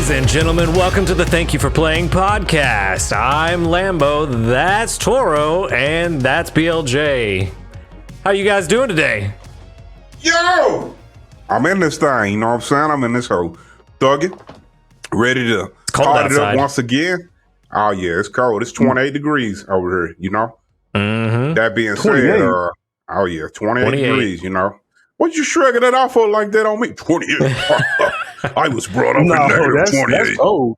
Ladies and gentlemen, welcome to the Thank You for Playing podcast. I'm Lambo, that's Toro, and that's BLJ. How you guys doing today? Yo! I'm in this thing, you know what I'm saying? I'm in this hole. Thugging, ready to start it up once again. Oh, yeah, it's cold. It's 28 degrees over here, you know? Mm-hmm. That being 28. Said, 28 degrees, you know? What you shrugging it off for like that on me? 28. I was brought up in negative 28. That's cold.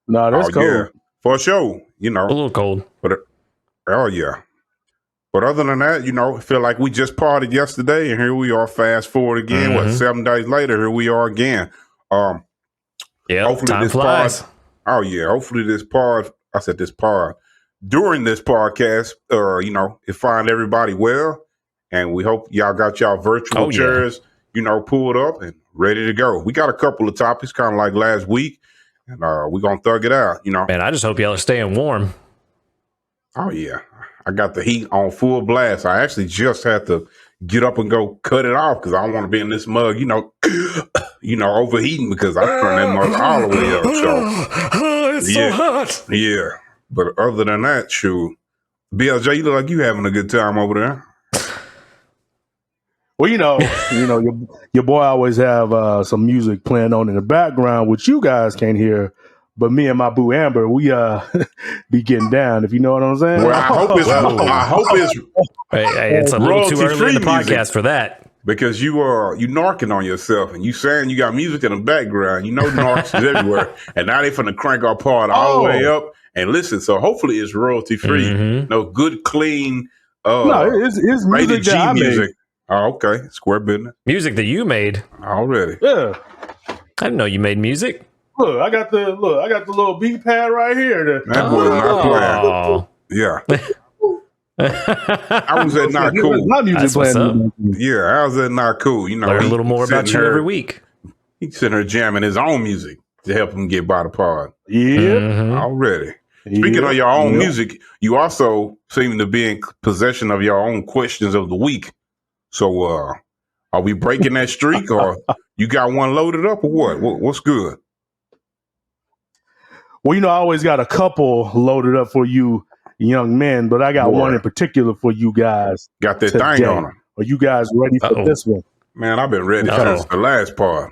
No, that's cold. Yeah, for sure, you know. A little cold. But yeah. But other than that, you know, I feel like we just partied yesterday, and here we are. Fast forward again. Mm-hmm. 7 days later, here we are again. Yeah, hopefully time this flies. Hopefully this pod. I said this pod during this podcast. You know, it find everybody well, and we hope y'all got y'all virtual chairs, you know, pulled up and ready to go. We got a couple of topics, kind of like last week, and we're gonna thug it out. You know, Man, I just hope y'all are staying warm. Oh yeah. I got the heat on full blast. I actually just had to get up and go cut it off because I don't want to be in this mug, you know, overheating because I turn that mug all the way up. So It's so hot. Yeah. But other than that, shoot, BLJ, you look like you having a good time over there. Well, you know, your boy always have some music playing on in the background, which you guys can't hear. But me and my boo Amber, we be getting down, if you know what I'm saying. Well, I hope it's Hey, it's a little too early in the podcast for that. Because you narking on yourself and you saying you got music in the background. You know narcs is everywhere. And now they finna crank our part all the way up and listen. So hopefully it's royalty free. Mm-hmm. No good, clean it's music that I made. Oh, okay. Square business. Music that you made. Already. Yeah. I didn't know you made music. Look, I got the little beat pad right here. That boy not playing. Yeah. How was that not cool? My music playing. Yeah, how's that not cool? You know, learn a little more about you every week. He's sitting here jamming his own music to help him get by the pod. Yeah. Mm-hmm. Already. Speaking of your own music, you also seem to be in possession of your own questions of the week. So are we breaking that streak or you got one loaded up or what? What's good? Well, you know, I always got a couple loaded up for you young men, but I got one in particular for you guys. Got that thing on them. Are you guys ready for this one? Man, I've been ready since the last part.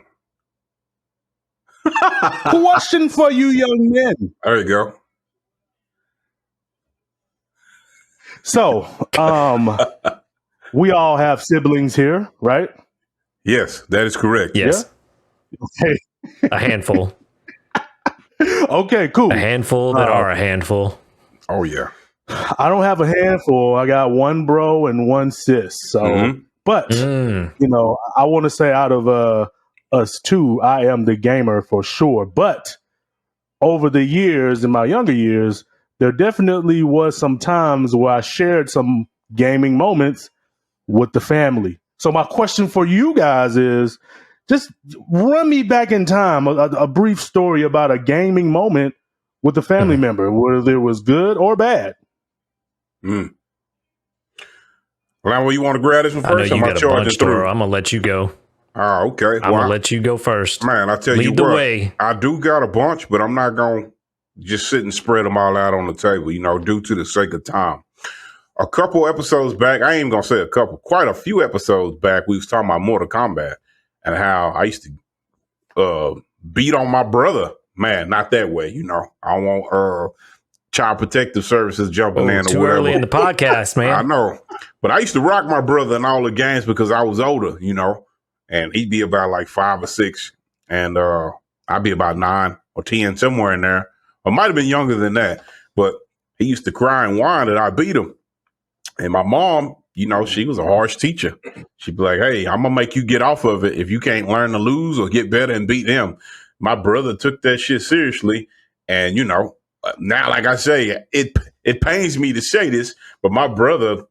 Question for you young men. There you go. So, we all have siblings here, right? Yes, that is correct. Yes. Yeah? Okay. A handful. Okay, cool. A handful that are a handful. Oh, yeah. I don't have a handful. I got one bro and one sis. So, but, you know, I want to say out of us two, I am the gamer for sure. But over the years, in my younger years, there definitely was some times where I shared some gaming moments with the family. So my question for you guys is, just run me back in time, a brief story about a gaming moment with a family member, whether it was good or bad. Well, you want to grab this one first? I know you got a bunch, Toro. I'm going to let you go. Oh, okay. I'm going to let you go first. Man, I tell you what. Lead the way. I do got a bunch, but I'm not going to just sit and spread them all out on the table, you know, due to the sake of time. A couple episodes back, I ain't even going to say a couple, quite a few episodes back, we was talking about Mortal Kombat. And how I used to beat on my brother. Man, not that way, you know. I don't want Child Protective Services jumping in or too whatever. Early in the podcast, man. I know. But I used to rock my brother in all the games because I was older, you know. And he'd be about like 5 or 6. And I'd be about 9 or 10, somewhere in there. Or might have been younger than that. But he used to cry and whine that I beat him. And my mom, you know, she was a harsh teacher. She'd be like, hey, I'm going to make you get off of it if you can't learn to lose or get better and beat them. My brother took that shit seriously. And, you know, now, like I say, it pains me to say this, but my brother,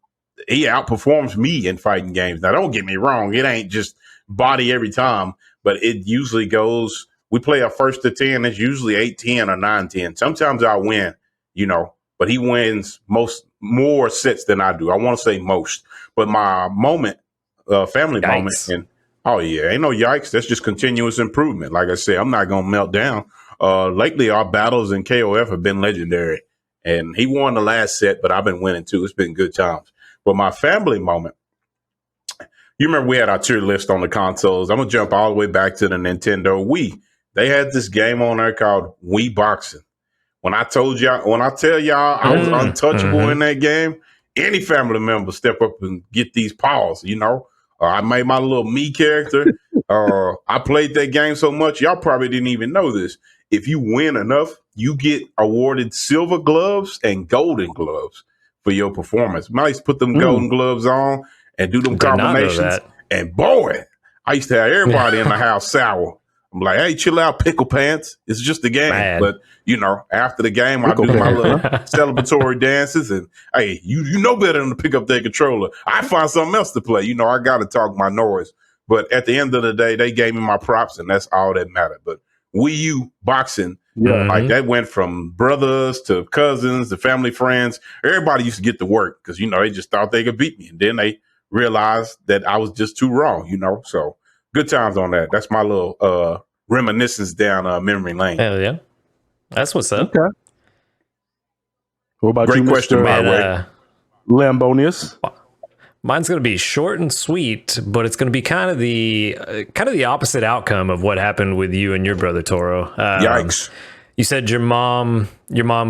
he outperforms me in fighting games. Now, don't get me wrong. It ain't just body every time, but it usually goes, we play a 1st to 10. It's usually 8-10 or 9-10. Sometimes I win, you know, but he wins more sets than I do. I want to say most, but my family moment, and oh yeah, ain't no yikes. That's just continuous improvement. Like I said, I'm not gonna melt down. lately our battles in KOF have been legendary. And he won the last set, but I've been winning too. It's been good times. But my family moment, you remember we had our tier list on the consoles. I'm going to jump all the way back to the Nintendo Wii. They had this game on there called Wii Boxing. When I tell y'all I was untouchable in that game, any family member step up and get these paws, you know. I made my little me character. I played that game so much, y'all probably didn't even know this. If you win enough, you get awarded silver gloves and golden gloves for your performance. Nice, put them golden gloves on and do them combinations. And boy, I used to have everybody in the house sour. I'm like, hey, chill out, pickle pants. It's just a game. Man. But, you know, after the game, I do my little celebratory dances. And, hey, you know better than to pick up that controller. I find something else to play. You know, I got to talk my noise. But at the end of the day, they gave me my props, and that's all that mattered. But Wii U boxing, like that went from brothers to cousins to family friends. Everybody used to get to work because, you know, they just thought they could beat me. And then they realized that I was just too raw, you know. So good times on that. That's my little reminiscence down memory lane. Hell yeah. That's what's up. Okay. What about Great you, question, Mr. by the way. Lambonius? Mine's going to be short and sweet, but it's going to be kind of the opposite outcome of what happened with you and your brother Toro. Yikes. You said your mom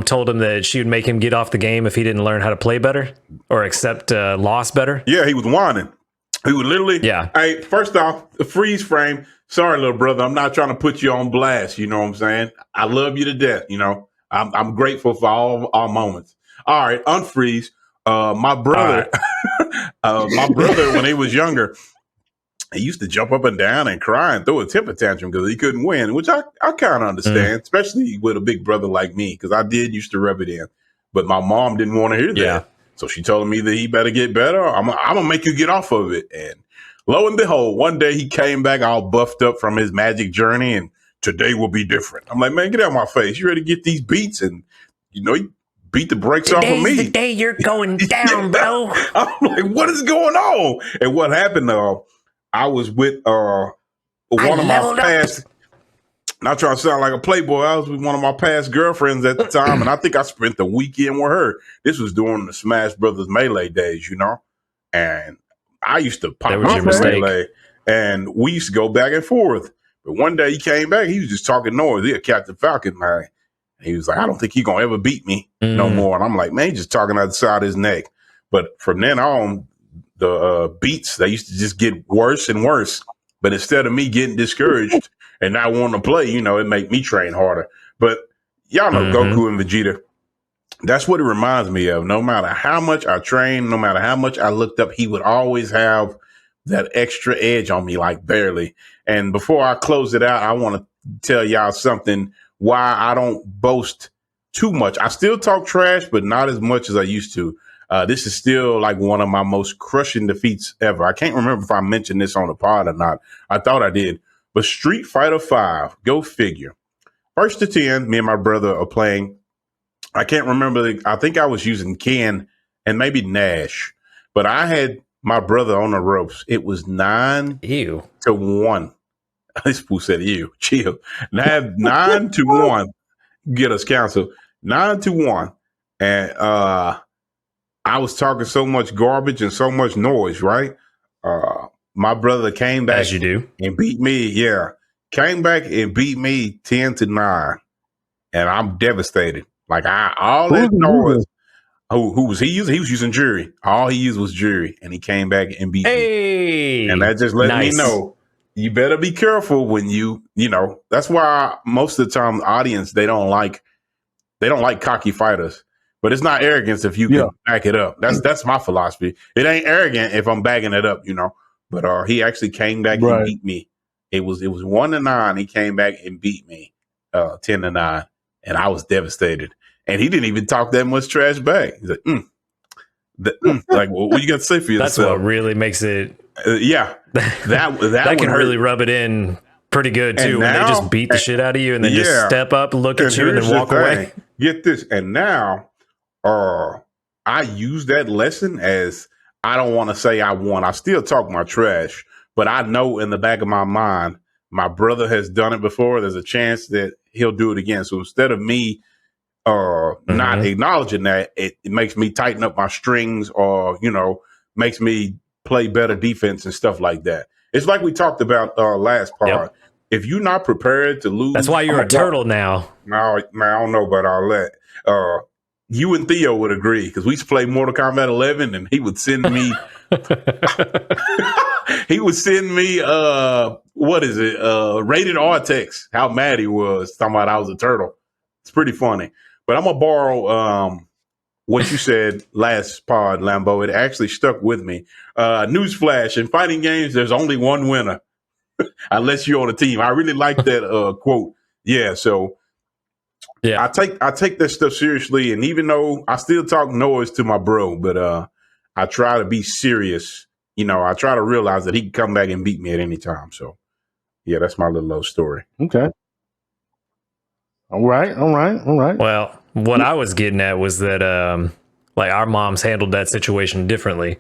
told him that she would make him get off the game if he didn't learn how to play better or accept loss better. Yeah, he was whining. He would literally, hey, first off, the freeze frame. Sorry, little brother, I'm not trying to put you on blast. You know what I'm saying? I love you to death. You know, I'm grateful for all our moments. All right, unfreeze. My brother, when he was younger, he used to jump up and down and cry and throw a temper tantrum because he couldn't win, which I kind of understand, especially with a big brother like me, because I did used to rub it in. But my mom didn't want to hear that. So she told me that he better get better. I'm going to make you get off of it. And lo and behold, one day he came back all buffed up from his magic journey, and today will be different. I'm like, man, get out of my face. You ready to get these beats? And, you know, he beat the brakes off of me. Today's the day you're going down, bro. I'm like, what is going on? And what happened, I was with one of my past, not trying to sound like a playboy, I was with one of my past girlfriends at the time, and I think I spent the weekend with her. This was during the Smash Brothers Melee days, you know? And I used to pop up Melee, and we used to go back and forth. But one day he came back, he was just talking noise. He a Captain Falcon, man. He was like, I don't think he's going to ever beat me no more. And I'm like, man, he's just talking out the side of his neck. But from then on, the beats, they used to just get worse and worse. But instead of me getting discouraged and not wanting to play, you know, it made me train harder. But y'all know Goku and Vegeta. That's what it reminds me of. No matter how much I trained, no matter how much I looked up, he would always have that extra edge on me, like barely. And before I close it out, I want to tell y'all something why I don't boast too much. I still talk trash, but not as much as I used to. This is still like one of my most crushing defeats ever. I can't remember if I mentioned this on the pod or not. I thought I did. But Street Fighter 5, go figure. First to 10, me and my brother are playing. I can't remember. I think I was using Ken and maybe Nash. But I had my brother on the ropes. It was 9-1. This fool said, ew, chill. 9-1. Get us canceled. 9-1. And I was talking so much garbage and so much noise, right? My brother came back as you do and beat me. Yeah. Came back and beat me 10-9. And I'm devastated. Like all that noise. Who was he using? He was using Juri. All he used was Juri. And he came back and beat me. And that just let me know. You better be careful when you know, that's why most of the time the audience, they don't like cocky fighters. But it's not arrogance if you can back it up. That's my philosophy. It ain't arrogant if I'm backing it up, you know. But he actually came back and beat me. It was 1-9. He came back and beat me 10-9, and I was devastated. And he didn't even talk that much trash back. He's like, like, what you got to say for yourself? That's what really makes it. That can really rub it in pretty good too. When they just beat the shit out of you and then just step up, look at you, and then walk away. Get this, and now. I use that lesson as I don't want to say I won. I still talk my trash, but I know in the back of my mind my brother has done it before, there's a chance that he'll do it again. So instead of me not acknowledging that, it makes me tighten up my strings, or makes me play better defense and stuff like that. It's like we talked about last part. Yep. If you're not prepared to lose, that's why you're a turtle now. No, man, I don't know about all that. You and Theo would agree, because we used to play Mortal Kombat 11, and he would send me. He would send me what is it? Rated R text. How mad he was talking about I was a turtle. It's pretty funny. But I'm gonna borrow what you said last pod, Lambo. It actually stuck with me. Newsflash: in fighting games, there's only one winner, unless you're on a team. I really like that quote. Yeah, so yeah, I take that stuff seriously, and even though I still talk noise to my bro, but I try to be serious. I try to realize that he can come back and beat me at any time. So yeah, that's my little love story. Okay. All right. Well, what I was getting at was that like our moms handled that situation differently.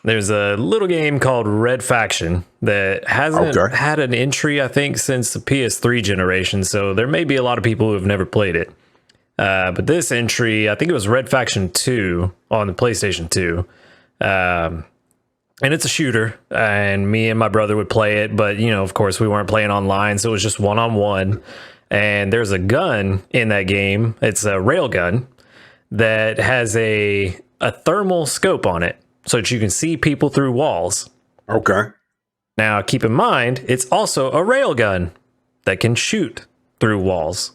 There's a little game called Red Faction that hasn't had an entry, I think, since the PS3 generation. So there may be a lot of people who have never played it. But this entry, I think it was Red Faction 2 on the PlayStation 2. And it's a shooter, and me and my brother would play it. But, of course, we weren't playing online, so it was just one-on-one. And there's a gun in that game. It's a rail gun that has a thermal scope on it, so that you can see people through walls. Okay. Now, keep in mind, it's also a rail gun that can shoot through walls.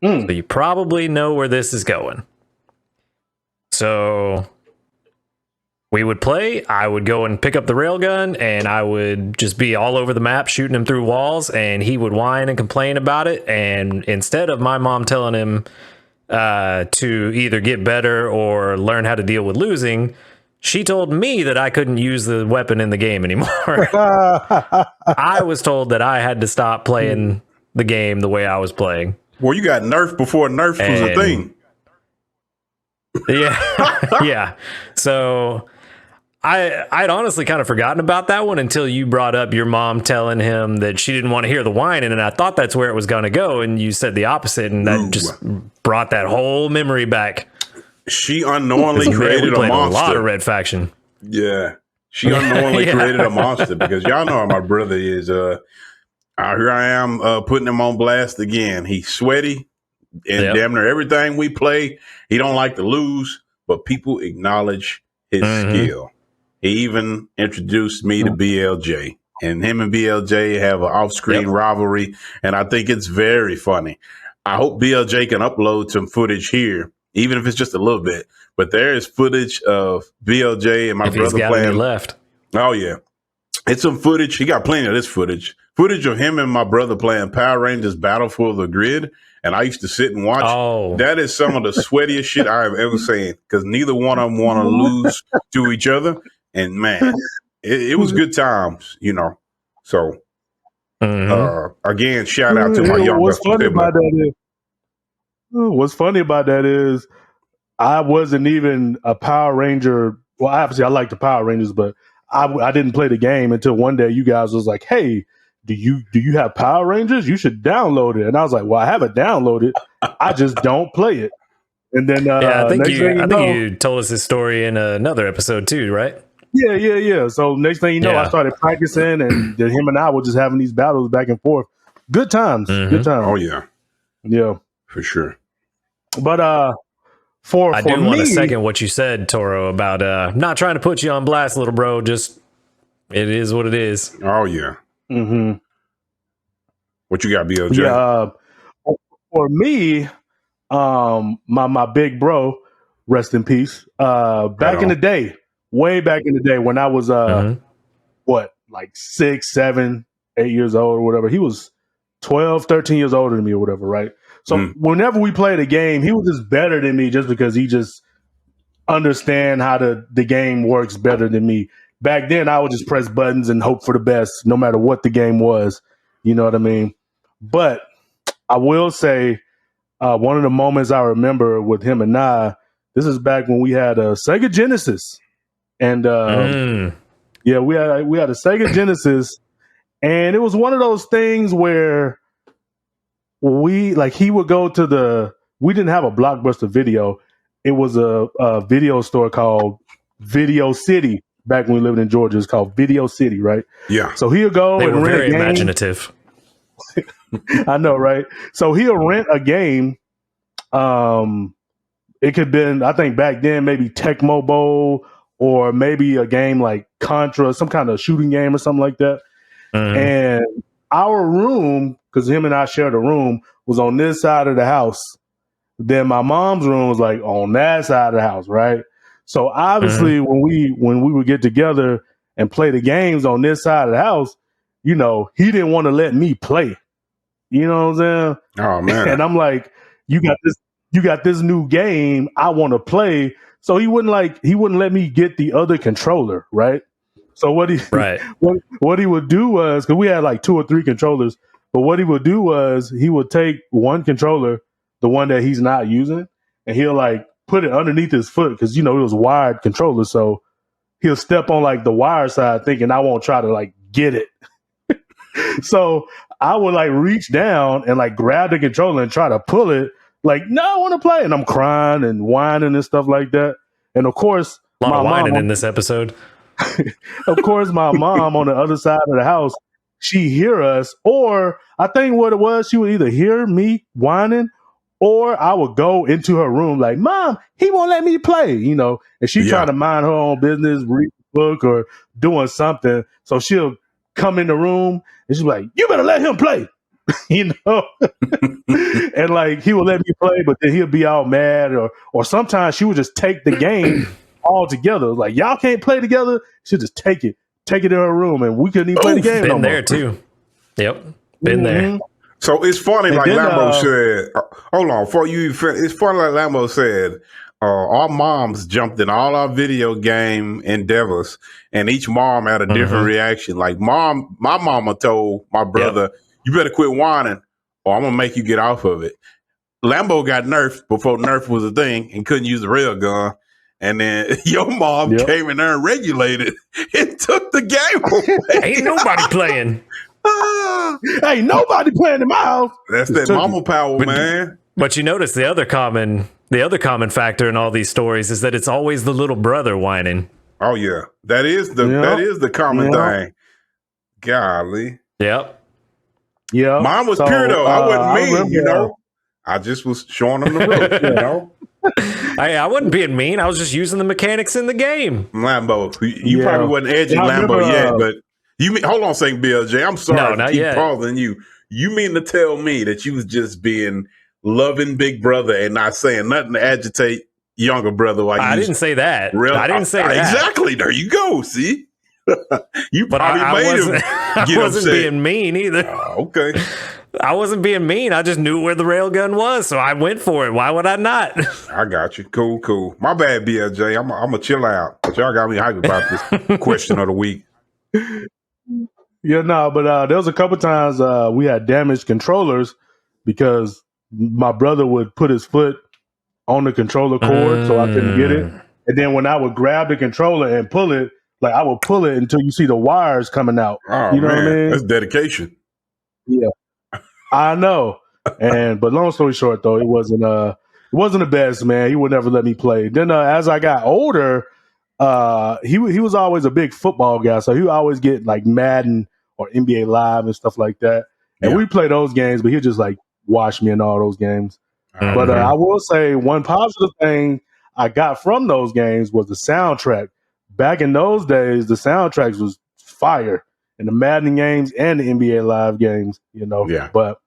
So you probably know where this is going. So we would play. I would go and pick up the railgun, and I would just be all over the map shooting him through walls, and he would whine and complain about it. And instead of my mom telling him to either get better or learn how to deal with losing, she told me that I couldn't use the weapon in the game anymore. I was told that I had to stop playing the game the way I was playing. Well, you got nerfed before nerf was a thing. Yeah. Yeah. So I'd honestly kind of forgotten about that one until you brought up your mom telling him that she didn't want to hear the whining, and I thought that's where it was going to go, and you said the opposite, and that just brought that whole memory back. She unknowingly created a monster. A lot of Red Faction. Yeah, she unknowingly created a monster, because y'all know how my brother is. Here I am putting him on blast again. He's sweaty, and damn near everything we play, he don't like to lose, but people acknowledge his skill. He even introduced me to BLJ, and him and BLJ have an off-screen rivalry, and I think it's very funny. I hope BLJ can upload some footage here, even if it's just a little bit. But there is footage of BLJ and my brother playing. Left. Oh yeah, it's some footage. He got plenty of this footage. Footage of him and my brother playing Power Rangers Battle for the Grid, and I used to sit and watch. Oh. That is some of the sweatiest shit I have ever seen, because neither one of them want to lose to each other. And man, it was good times, So again, shout out to my young. What's funny about that is I wasn't even a Power Ranger. Well, obviously I like the Power Rangers, but I didn't play the game until one day you guys was like, "Hey, do you have Power Rangers? You should download it." And I was like, "Well, I have it downloaded. I just don't play it." And then I think you told us this story in another episode too, right? Yeah. So next thing you know, I started practicing, and him and I were just having these battles back and forth. Good times. Good times. Oh yeah. Yeah. For sure. But I do want to second what you said, Toro, about not trying to put you on blast, little bro. Just it is what it is. Oh yeah. What you got, BLJ? Yeah. For me, my big bro, rest in peace. Back in the day, way back in the day, when I was like 6, 7, 8 years old or whatever, he was 12, 13 years older than me or whatever, right? So whenever we played a game, he was just better than me just because he just understand how the game works better than me. Back then, I would just press buttons and hope for the best, no matter what the game was. You know what I mean? But I will say one of the moments I remember with him and I, this is back when we had a Sega Genesis. And we had a Sega Genesis, And it was one of those things where he would go to we didn't have a Blockbuster Video. It was a video store called Video City. Back when we lived in Georgia, it's called Video City, right? Yeah. So he'll go they and were rent very a game. imaginative. I know, right? So he'll rent a game. It could have been, I think back then, maybe Tecmo Bowl or maybe a game like Contra, some kind of shooting game or something like that. Mm-hmm. And our room, because him and I shared a room, was on this side of the house. Then my mom's room was like on that side of the house, right? So obviously, when we would get together and play the games on this side of the house, he didn't want to let me play. You know what I'm saying? Oh man! And I'm like, you got this new game I want to play. So he wouldn't let me get the other controller, right? So what he would do was, because we had like 2 or 3 controllers, but what he would do was he would take one controller, the one that he's not using, and he'll like put it underneath his foot because it was wired controller. So he'll step on like the wire side thinking I won't try to like get it. So I would like reach down and like grab the controller and try to pull it. Like, no, I want to play. And I'm crying and whining and stuff like that. And of course, a lot of whining in this episode. Of course, my mom on the other side of the house, she hear us, or I think what it was, she would either hear me whining or I would go into her room like, Mom, he won't let me play, and she trying to mind her own business, read a book or doing something. So she'll come in the room and she's like, you better let him play. And like he would let me play, but then he'll be all mad, or sometimes she would just take the game all together. Like, y'all can't play together. She'll just take it in her room, and we couldn't even play the game. Been there too. Yep, been there. So it's funny, and like Lambo said. Hold on, before you finish, it's funny, like Lambo said. Our moms jumped in all our video game endeavors, and each mom had a different reaction. Like my mama told my brother, you better quit whining or I'm going to make you get off of it. Lambo got nerfed before nerf was a thing and couldn't use the rail gun. And then your mom came in there and regulated and took the game away. Ain't nobody playing. Ain't nobody playing in my house. That's that mama power, man. But you notice the other common factor in all these stories is that it's always the little brother whining. Oh yeah, that is the common thing. Golly. Yep. Yeah. Mine was pure though. I wasn't mean, I just was showing them the rope, I wasn't being mean. I was just using the mechanics in the game. Lambo, you probably wasn't edging Lambo yet, but hold on a second, BLJ. I'm sorry to keep pausing you. You mean to tell me that you was just being loving big brother and not saying nothing to agitate younger brother? Like I didn't say that. I didn't say that. Exactly. There you go. See, you probably made him get I wasn't being mean either. Okay. I wasn't being mean. I just knew where the railgun was, so I went for it. Why would I not? I got you. Cool. My bad, BLJ. I'm gonna chill out. But y'all got me hyped about this question of the week. Yeah, no, but there was a couple times we had damaged controllers because my brother would put his foot on the controller cord so I couldn't get it. And then when I would grab the controller and pull it, like I would pull it until you see the wires coming out. Oh, you know what I mean? That's dedication. Yeah. I know. But long story short though, it wasn't the best, man. He would never let me play. Then as I got older, he was always a big football guy, so he would always get like Madden or NBA Live and stuff like that. And we play those games, but he'd just like watch me in all those games. Mm-hmm. But I will say one positive thing I got from those games was the soundtrack. Back in those days, the soundtracks was fire in the Madden games and the NBA Live games, Yeah. But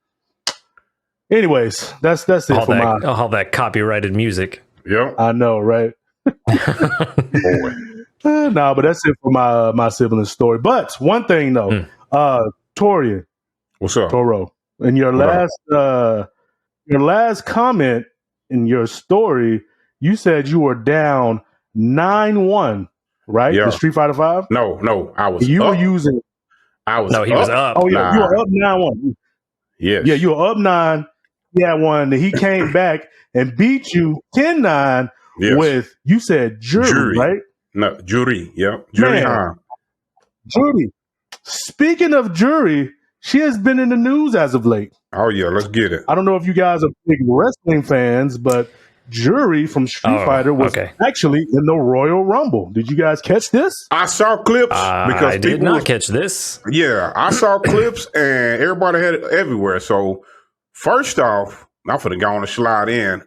anyways, that's it all for all that copyrighted music. Yep. I know, right? Boy. No, but that's it for my sibling story. But one thing though, Torian. What's up? Toro. In your last comment in your story, you said you were down 9-1, right? Yeah. The Street Fighter 5? No, I was. You up. were using. I was. No, he was up. Oh yeah, you were up 9-1. Yes. Yeah, you were up 9. He had one. He came back and beat you 10-9 with, you said Juri, right? No, Juri. Yeah, Juri. Juri. Speaking of Juri, she has been in the news as of late. Oh yeah, let's get it. I don't know if you guys are big wrestling fans, but Juri from Street Fighter was actually in the Royal Rumble. Did you guys catch this? I saw clips because I did not catch this. Yeah, I saw clips and everybody had it everywhere. So first off, I'm finna go on and slide in.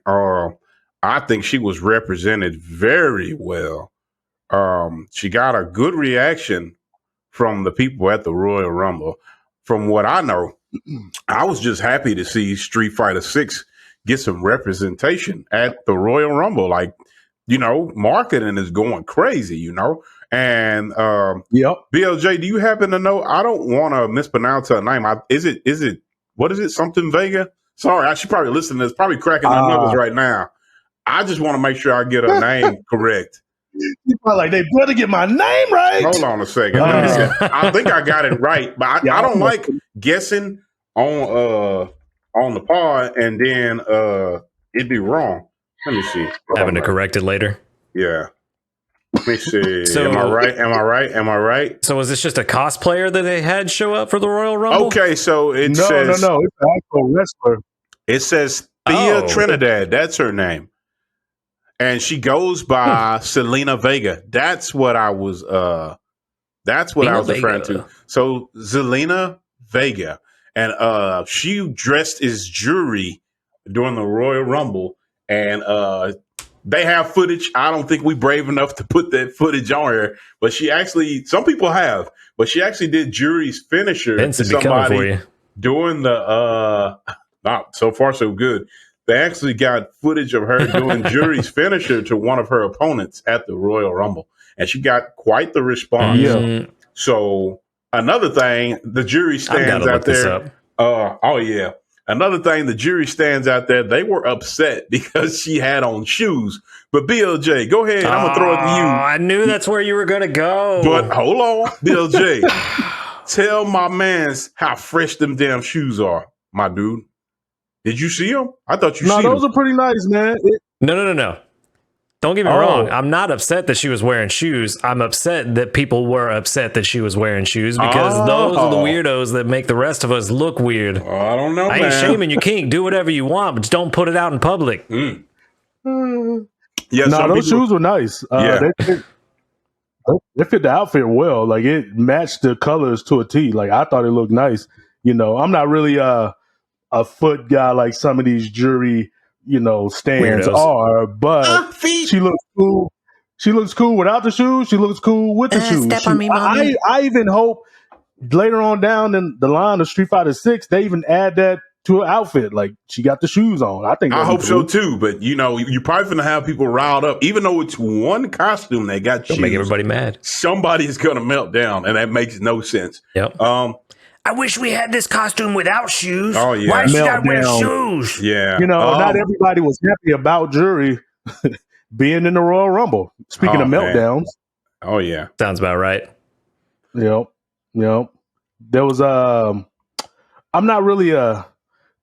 I think she was represented very well. She got a good reaction from the people at the Royal Rumble. From what I know, I was just happy to see Street Fighter 6 get some representation at the Royal Rumble. Like, marketing is going crazy, And BLJ, do you happen to know? I don't want to mispronounce her name. Is it what is it? Something Vega? Sorry, I should probably listen to this. Probably cracking my knuckles right now. I just want to make sure I get her name correct. People are like, they better get my name right. Hold on a second. Let me see. I think I got it right, but I don't like guessing on the pod and then it'd be wrong. Let me see. Having to correct it later. Yeah. Let me see. Am I right? So was this just a cosplayer that they had show up for the Royal Rumble? Okay, so it says no. It's an actual wrestler. It says Thea Trinidad. That's her name. And she goes by Selena Vega. That's what I was referring to. So Zelina Vega. And she dressed as Juri during the Royal Rumble. And they have footage. I don't think we brave enough to put that footage on here. But some people have. But she actually did Juri's finisher to somebody during the so far so good. They actually got footage of her doing Juri's finisher to one of her opponents at the Royal Rumble. And she got quite the response. Yeah. So another thing, the jury stands out there. Another thing, the jury stands out there. They were upset because she had on shoes. But BLJ, go ahead. I'm going to throw it to you. I knew that's where you were going to go. But hold on, BLJ. Tell my mans how fresh them damn shoes are, my dude. Did you see them? I thought you see them. No, those are pretty nice, man. No. Don't get me wrong. I'm not upset that she was wearing shoes. I'm upset that people were upset that she was wearing shoes because those are the weirdos that make the rest of us look weird. I don't know, I ain't shaming your kink. Do whatever you want, but just don't put it out in public. Yeah, those shoes were nice. They fit the outfit well. Like, it matched the colors to a T. Like, I thought it looked nice. I'm not really a foot guy like some of these Juri, stands are, but she looks cool. She looks cool without the shoes. She looks cool with the shoes. Step on me, mommy. I even hope later on down in the line of Street Fighter 6, they even add that to her outfit. Like, she got the shoes on. I hope so too. But you're probably gonna have people riled up, even though it's one costume they got. Don't make everybody mad. Somebody's gonna melt down, and that makes no sense. Yep. I wish we had this costume without shoes. Oh, yeah. Why should I wear shoes? Yeah. Not everybody was happy about Juri being in the Royal Rumble. Speaking of meltdowns. Man. Oh, yeah. Sounds about right. Yep. There was I'm not really a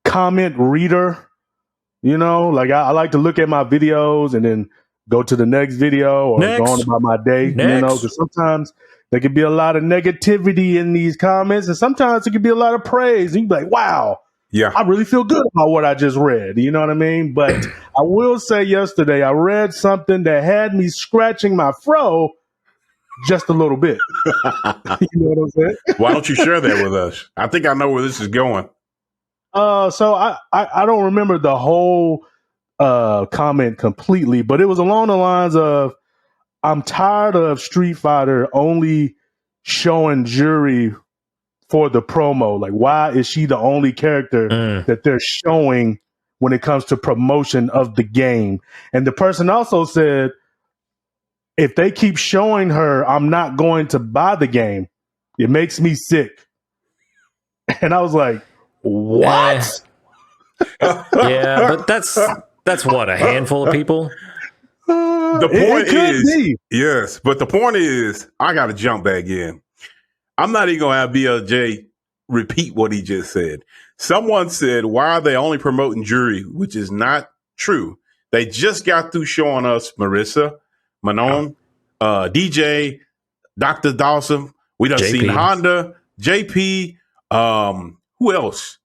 comment reader, like I like to look at my videos and then go to the next video or go on about my day, because sometimes there could be a lot of negativity in these comments, and sometimes it could be a lot of praise. And you can be like, wow, I really feel good about what I just read. You know what I mean? But I will say yesterday, I read something that had me scratching my fro just a little bit. You know what I'm saying? Why don't you share that with us? I think I know where this is going. So I don't remember the whole comment completely, but it was along the lines of, I'm tired of Street Fighter only showing Juri for the promo. Like, why is she the only character that they're showing when it comes to promotion of the game? And the person also said, if they keep showing her, I'm not going to buy the game. It makes me sick. And I was like, what? Yeah, but that's what, a handful of people? The point is, yes, but the point is, I got to jump back in. I'm not even going to have BLJ repeat what he just said. Someone said, why are they only promoting Juri, which is not true. They just got through showing us Marissa, Manon, DJ, Dr. Dawson. We done seen Honda, JP, who else?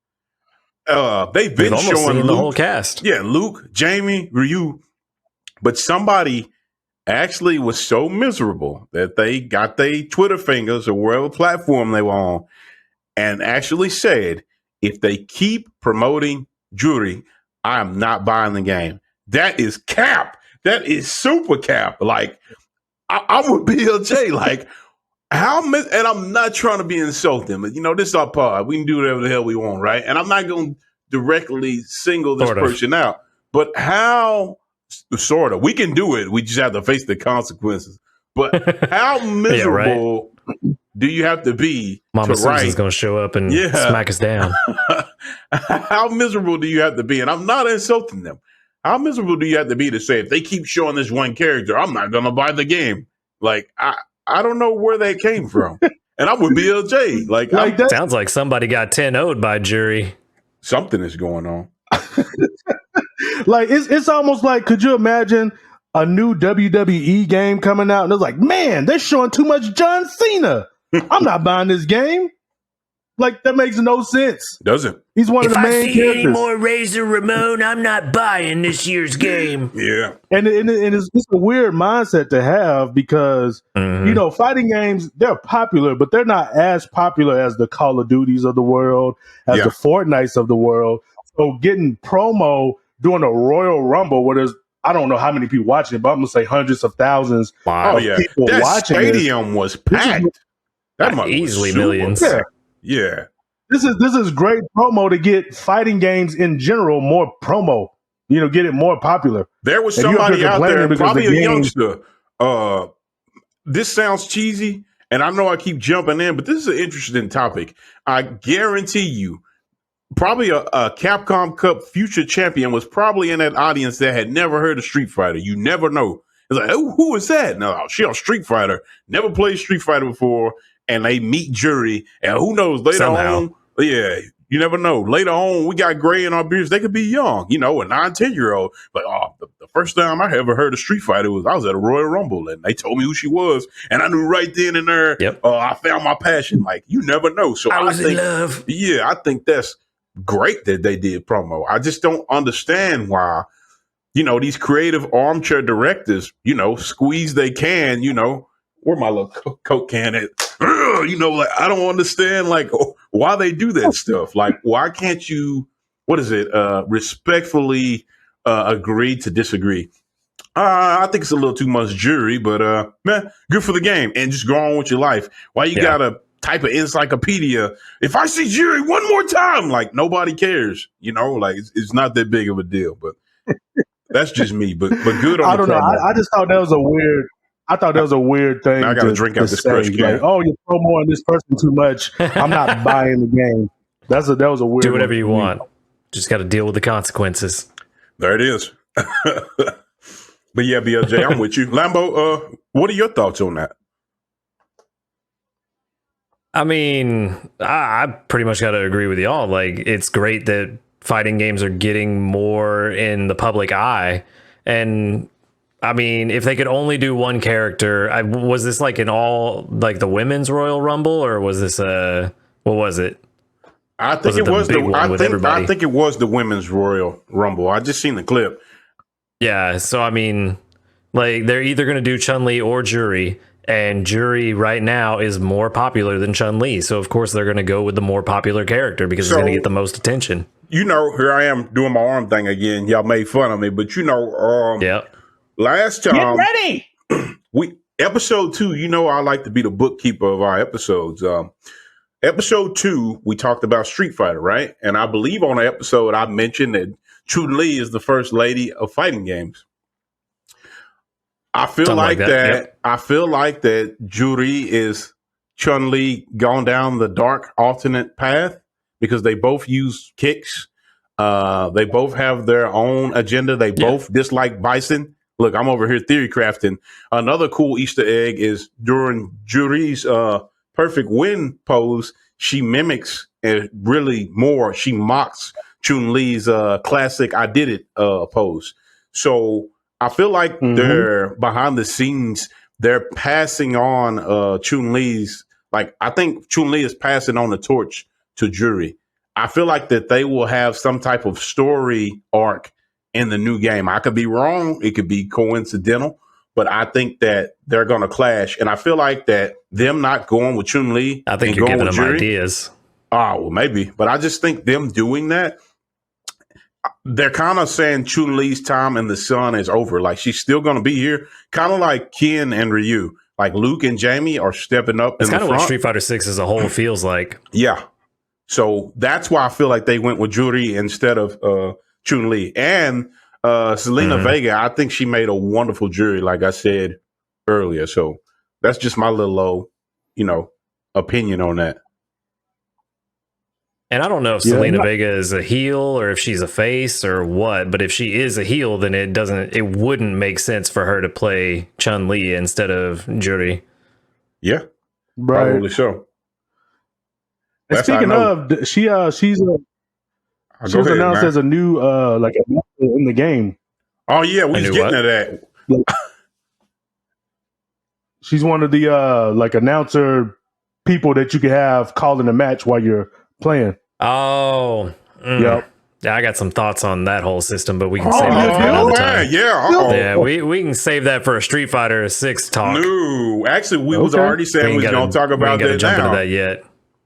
They've been showing Luke, the whole cast. Yeah, Luke, Jamie, Ryu, but somebody actually was so miserable that they got their Twitter fingers or wherever platform they were on and actually said, if they keep promoting Juri, I'm not buying the game. That is cap. That is super cap. Like, I'm with BLJ. Like, and I'm not trying to be insulting, but this is our pod. We can do whatever the hell we want, right? And I'm not going to directly single this person out, but how sort of we can do it. We just have to face the consequences. But how miserable do you have to be? Mama Susan's going to show up and smack us down. How miserable do you have to be? And I'm not insulting them. How miserable do you have to be to say, if they keep showing this one character, I'm not going to buy the game? Like, I don't know where that came from. And I'm with BLJ. Like that sounds like somebody got 10-0'd by Juri. Something is going on. Like, it's almost like, could you imagine a new WWE game coming out and it's like, man, they're showing too much John Cena. I'm not buying this game. Like, that makes no sense. Doesn't. He's one of the main characters. If I see any more Razor Ramon, I'm not buying this year's game. Yeah. And it's a weird mindset to have because, fighting games, they're popular, but they're not as popular as the Call of Duties of the world, as the Fortnites of the world. So getting promo during a Royal Rumble where there's, I don't know how many people watching it, but I'm going to say hundreds of thousands of people that watching it. That stadium was packed. That might easily millions. Yeah. This is great promo to get fighting games in general more promo. Get it more popular. There was somebody out there, probably a youngster. This sounds cheesy, and I know I keep jumping in, but this is an interesting topic. I guarantee you, probably a Capcom Cup future champion was probably in that audience that had never heard of Street Fighter. You never know. It's like, who is that? No, she on Street Fighter. Never played Street Fighter before. And they meet Juri, and who knows, later on, you never know. Later on, we got gray in our beards. They could be young, a 9-10-year-old. But the first time I ever heard of Street Fighter I was at a Royal Rumble, and they told me who she was, and I knew right then and there. I found my passion. Like, you never know. So I was in love. Yeah, I think that's great that they did promo. I just don't understand why, these creative armchair directors, squeeze they can, where my little Coke can at? Like, I don't understand, like, why they do that stuff. Like, why can't you, respectfully agree to disagree? I think it's a little too much Juri, but man, good for the game. And just go on with your life. Why you gotta type of encyclopedia? If I see Juri one more time, like, nobody cares. Like, it's not that big of a deal. But that's just me. But good on I don't know. I just thought that was a weird. I thought that was a weird thing. I got to drink out this fresh can. Like, oh, you're promoting this person too much. I'm not buying the game. That was a weird. Do whatever you want. Just got to deal with the consequences. There it is. But yeah, BLJ, I'm with you. Lambo, what are your thoughts on that? I mean, I pretty much got to agree with y'all. Like, it's great that fighting games are getting more in the public eye, and I mean, if they could only do one character, was this like the women's Royal Rumble, or was this what was it? I think it was I think it was the women's Royal Rumble. I just seen the clip. Yeah, so I mean, like, they're either going to do Chun-Li or Juri, and Juri right now is more popular than Chun-Li. So of course they're going to go with the more popular character because it's going to get the most attention. Here I am doing my arm thing again. Y'all made fun of me, but last time, get ready. Episode 2, I like to be the bookkeeper of our episodes. Episode 2, we talked about Street Fighter, right? And I believe on the episode I mentioned that Chun-Li is the first lady of fighting games. I feel like that. Yep. I feel like that Juri is Chun-Li gone down the dark alternate path because they both use kicks. They both have their own agenda. They both dislike Bison. Look, I'm over here theory crafting. Another cool Easter egg is during Juri's perfect win pose, she mimics she mocks Chun-Li's classic I did it pose. So I feel like they're behind the scenes, they're passing on Chun-Li's like I think Chun-Li is passing on the torch to Juri. I feel like that they will have some type of story arc in the new game. I could be wrong. It could be coincidental, but I think that they're going to clash. And I feel like that them not going with Chun-Li, I think you're giving them ideas. Oh, well, maybe. But I just think them doing that, they're kind of saying Chun-Li's time in the sun is over. Like, she's still going to be here. Kind of like Ken and Ryu. Like, Luke and Jamie are stepping up. It's kind of what Street Fighter 6 as a whole feels like. Yeah. So that's why I feel like they went with Juri instead of Chun-Li. And Selena Vega, I think she made a wonderful Juri, like I said earlier. So that's just my little low, opinion on that. And I don't know if Selena Vega is a heel or if she's a face or what, but if she is a heel, then it wouldn't make sense for her to play Chun-Li instead of Juri. Yeah, right. Probably so. And speaking of, she's announced as a new like in the game. Oh yeah, we was getting at that. She's one of the like announcer people that you can have calling a match while you're playing. Oh, yep. Yeah, I got some thoughts on that whole system, but we can save that for another time. Yeah, we can save that for a Street Fighter 6 talk. No, actually, we was already saying we was going to talk about that jump now. Into that yet?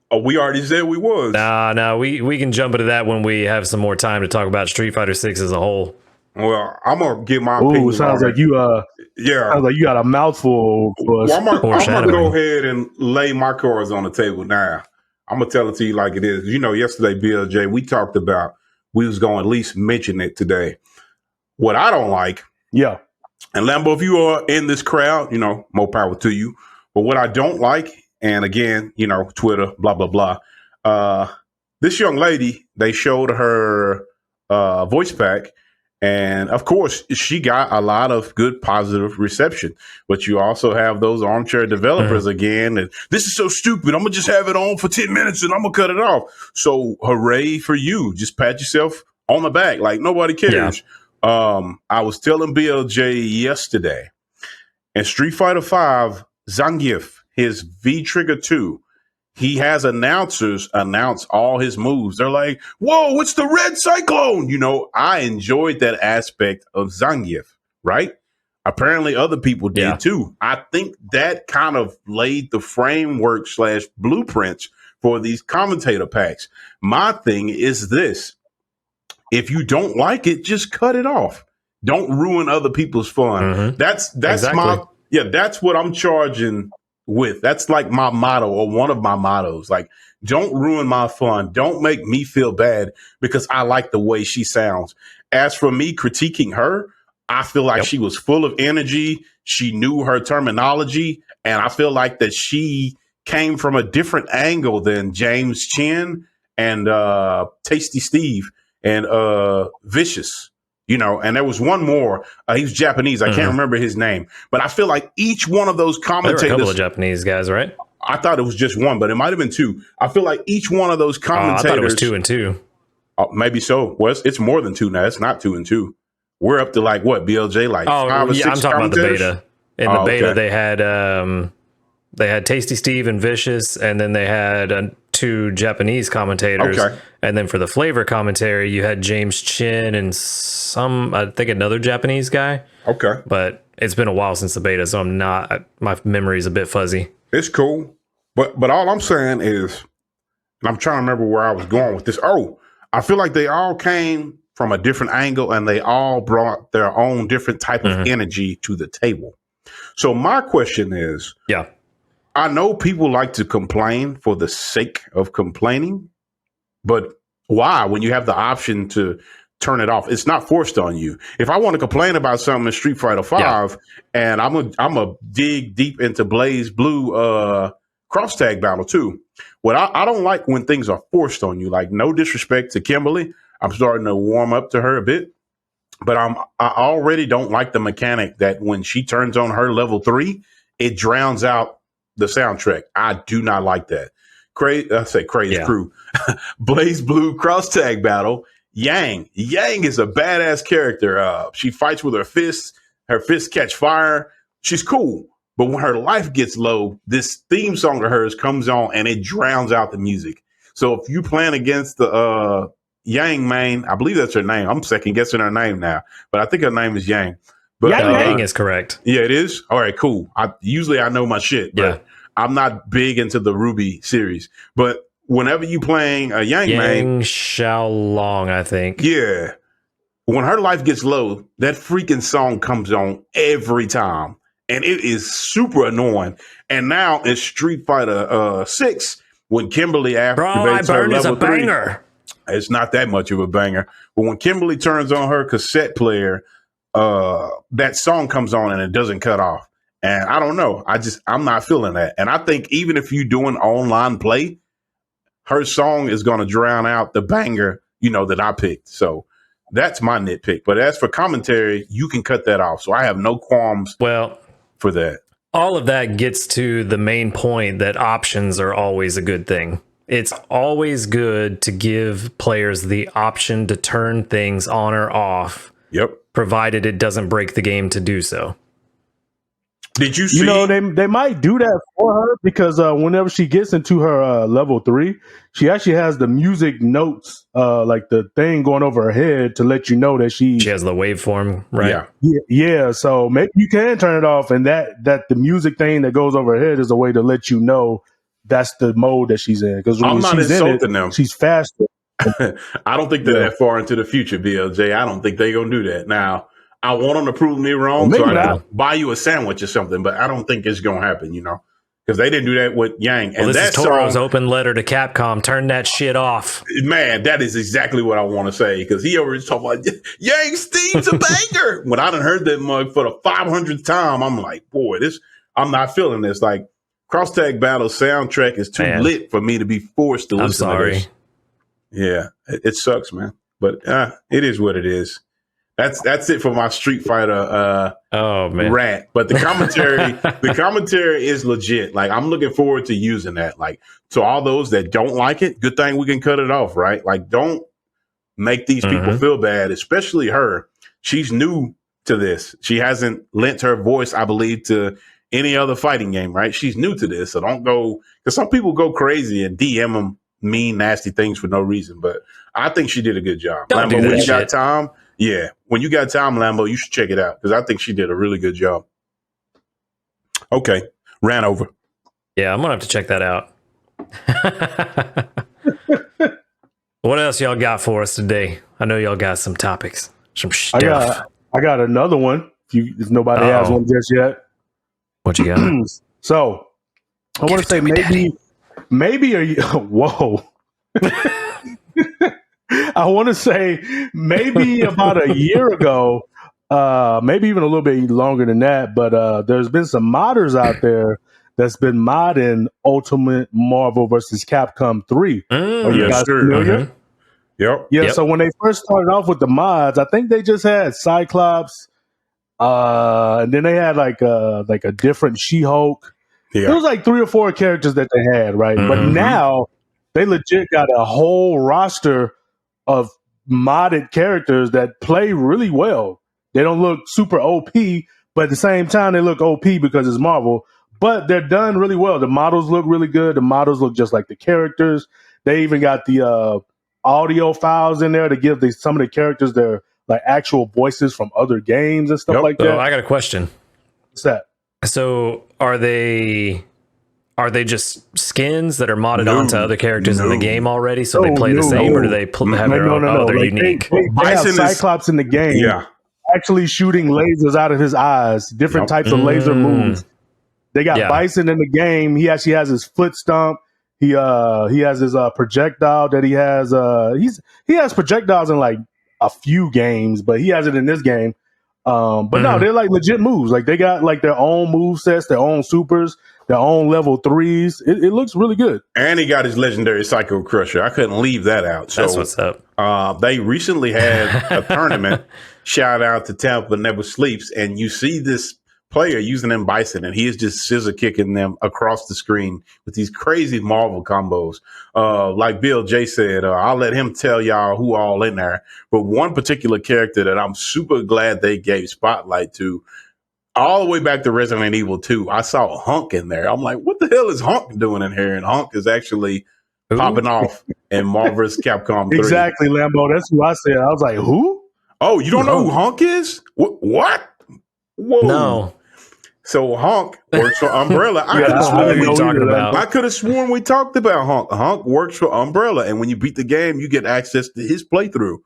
Oh, we already said we was. No, we can jump into that when we have some more time to talk about Street Fighter 6 as a whole. Well, I'm gonna give my opinion. Sounds like you sounds like you got a mouthful. Well, I'm gonna go ahead and lay my cards on the table now. I'm gonna tell it to you like it is. Yesterday, BLJ, we talked about we was gonna at least mention it today. What I don't like, and Lambo, if you are in this crowd, more power to you. But what I don't like, and again, Twitter, blah blah blah. This young lady, they showed her voice pack. And of course, she got a lot of good positive reception. But you also have those armchair developers again. And this is so stupid. I'm going to just have it on for 10 minutes and I'm going to cut it off. So hooray for you. Just pat yourself on the back like nobody cares. Yeah. I was telling BLJ yesterday, in Street Fighter V, Zangief, his V-Trigger 2, he has announcers announce all his moves. They're like, whoa, it's the Red Cyclone. I enjoyed that aspect of Zangief, right? Apparently other people did too. I think that kind of laid the framework / blueprints for these commentator packs. My thing is this. If you don't like it, just cut it off. Don't ruin other people's fun. That's exactly. That's what I'm charging with. That's like my motto, or one of my mottos. Like, don't ruin my fun. Don't make me feel bad because I like the way she sounds. As for me critiquing her, I feel like she was full of energy. She knew her terminology. And I feel like that she came from a different angle than James Chen and Tasty Steve and Vicious. And there was one more. He was Japanese. I can't remember his name. But I feel like each one of those commentators. There were a couple of Japanese guys, right? I thought it was just one, but it might have been two. I feel like each one of those commentators. I thought it was 2 and 2. Maybe so. Well, it's more than 2 now. It's not 2 and 2. We're up to like what, BLJ? Like 5 or 6 I'm talking about the beta. In the beta, they had Tasty Steve and Vicious, and then they had 2 Japanese commentators. Okay. And then for the flavor commentary, you had James Chin and I think another Japanese guy. Okay. But it's been a while since the beta, so my memory's a bit fuzzy. It's cool. But all I'm saying is, and I'm trying to remember where I was going with this. Oh, I feel like they all came from a different angle and they all brought their own different type of energy to the table. So my question is, I know people like to complain for the sake of complaining, but why when you have the option to turn it off? It's not forced on you. If I want to complain about something in Street Fighter V and I'm a dig deep into Blaze Blue cross tag battle too. What I don't like when things are forced on you. Like, no disrespect to Kimberly, I'm starting to warm up to her a bit, but I already don't like the mechanic that when she turns on her level 3, it drowns out the soundtrack. I do not like that. Crazy Crew, Blaze Blue cross tag battle. Yang is a badass character. She fights with her fists. Her fists catch fire. She's cool. But when her life gets low, this theme song of hers comes on and it drowns out the music. So if you playing against the Yang main, I believe that's her name. I'm second guessing her name now, but I think her name is Yang. But Yang is correct. Yeah, it is. All right, cool. Usually I know my shit, but I'm not big into the Ruby series. But whenever you playing a Yang main, Xiaolong, I think. Yeah. When her life gets low, that freaking song comes on every time. And it is super annoying. And now in Street Fighter 6, when Kimberly activates her level 3, banger. It's not that much of a banger. But when Kimberly turns on her cassette player, that song comes on and it doesn't cut off. And I don't know. I'm not feeling that. And I think even if you're doing online play, her song is going to drown out the banger, that I picked. So that's my nitpick. But as for commentary, you can cut that off. So I have no qualms for that. All of that gets to the main point that options are always a good thing. It's always good to give players the option to turn things on or off. Yep. Provided it doesn't break the game to do so. Did you see? They might do that for her because whenever she gets into her level 3, she actually has the music notes, like the thing going over her head to let you know that she has the waveform, right? Yeah. So maybe you can turn it off, and that the music thing that goes over her head is a way to let you know that's the mode that she's in. Because when she's in it, she's faster. I don't think they're that far into the future, BLJ. I don't think they're gonna do that now. I want them to prove me wrong, so I can buy you a sandwich or something, but I don't think it's going to happen, because they didn't do that with Yang. Well, and this is Toro's open letter to Capcom. Turn that shit off. Man, that is exactly what I want to say, because he already talking about Yang's theme's a banger. When I done heard that mug for the 500th time, I'm like, boy, I'm not feeling this. Like, Cross Tag Battle soundtrack is too lit for me to be forced to listen to this. Yeah, it sucks, man. But it is what it is. That's it for my Street Fighter rat. But the commentary is legit. Like, I'm looking forward to using that. Like, to all those that don't like it, good thing we can cut it off, right? Like, don't make these people feel bad, especially her. She's new to this. She hasn't lent her voice, I believe, to any other fighting game, right? She's new to this. So don't go, because some people go crazy and DM them mean, nasty things for no reason. But I think she did a good job. Lambo, when you got time, when you got time, Lambo, you should check it out, because I think she did a really good job. Okay, ran over. Yeah, I'm gonna have to check that out. What else y'all got for us today? I know y'all got some topics, some stuff. I got another one. If nobody has one just yet, what you got? So I want to say maybe whoa. I want to say maybe about a year ago, maybe even a little bit longer than that, but there's been some modders out there that's been modding Ultimate Marvel vs. Capcom 3. Are you guys familiar? Yep. So when they first started off with the mods, I think they just had Cyclops, and then they had like a different She-Hulk. There was like 3 or 4 characters that they had, right? But now they legit got a whole roster of modded characters that play really well. They don't look super OP, but at the same time, they look OP because it's Marvel. But they're done really well. The models look really good. The models look just like the characters. They even got the audio files in there to give some of the characters their like actual voices from other games and stuff like that. So I got a question. What's that? So are they just skins that are modded onto other characters in the game already, so they play the same, or do they have their own? Oh, they're unique. They have Cyclops in the game, actually shooting lasers out of his eyes, different types of laser moves. They got Bison in the game. He actually has his foot stomp. He has his projectile that he has. He has projectiles in like a few games, but he has it in this game. But no, they're like legit moves. Like they got like their own move sets, their own supers, their own level 3s. It looks really good. And he got his legendary Psycho Crusher. I couldn't leave that out. So, that's what's up. They recently had a tournament. Shout out to Tampa Never Sleeps. And you see this player using them Bison, and he is just scissor kicking them across the screen with these crazy Marvel combos. Like Bill J said, I'll let him tell y'all who all in there. But one particular character that I'm super glad they gave spotlight to, all the way back to Resident Evil 2, I saw Hunk in there. I'm like, what the hell is Hunk doing in here? And Hunk is actually popping off in Marvel vs. Capcom 3. Exactly, Lambo. That's who I said. I was like, who? Oh, you don't know who Hunk is? What? Whoa. No. So Hunk works for Umbrella. I could have sworn we talked about Hunk. Hunk works for Umbrella, and when you beat the game, you get access to his playthrough.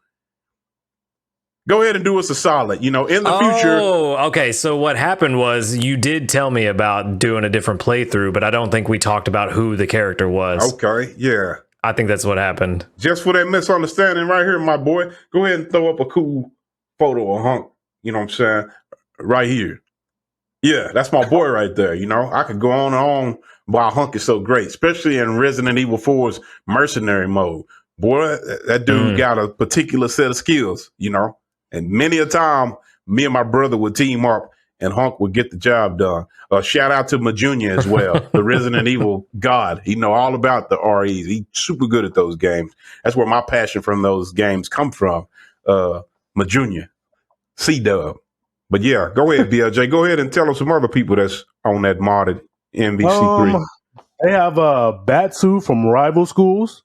Go ahead and do us a solid. In the future. Oh, okay. So what happened was you did tell me about doing a different playthrough, but I don't think we talked about who the character was. Okay, yeah. I think that's what happened. Just for that misunderstanding right here, my boy, go ahead and throw up a cool photo of Hunk. You know what I'm saying? Right here. Yeah, that's my boy right there. I could go on and on why Hunk is so great, especially in Resident Evil 4's mercenary mode. Boy, that dude got a particular set of skills, and many a time me and my brother would team up and Hunk would get the job done. Shout out to Majunia as well, the Resident Evil god. He know all about the REs. He's super good at those games. That's where my passion from those games come from. Majunia, C-Dub. But yeah, go ahead, BLJ. Go ahead and tell us some other people that's on that modded MVC3. They have Batsu from Rival Schools.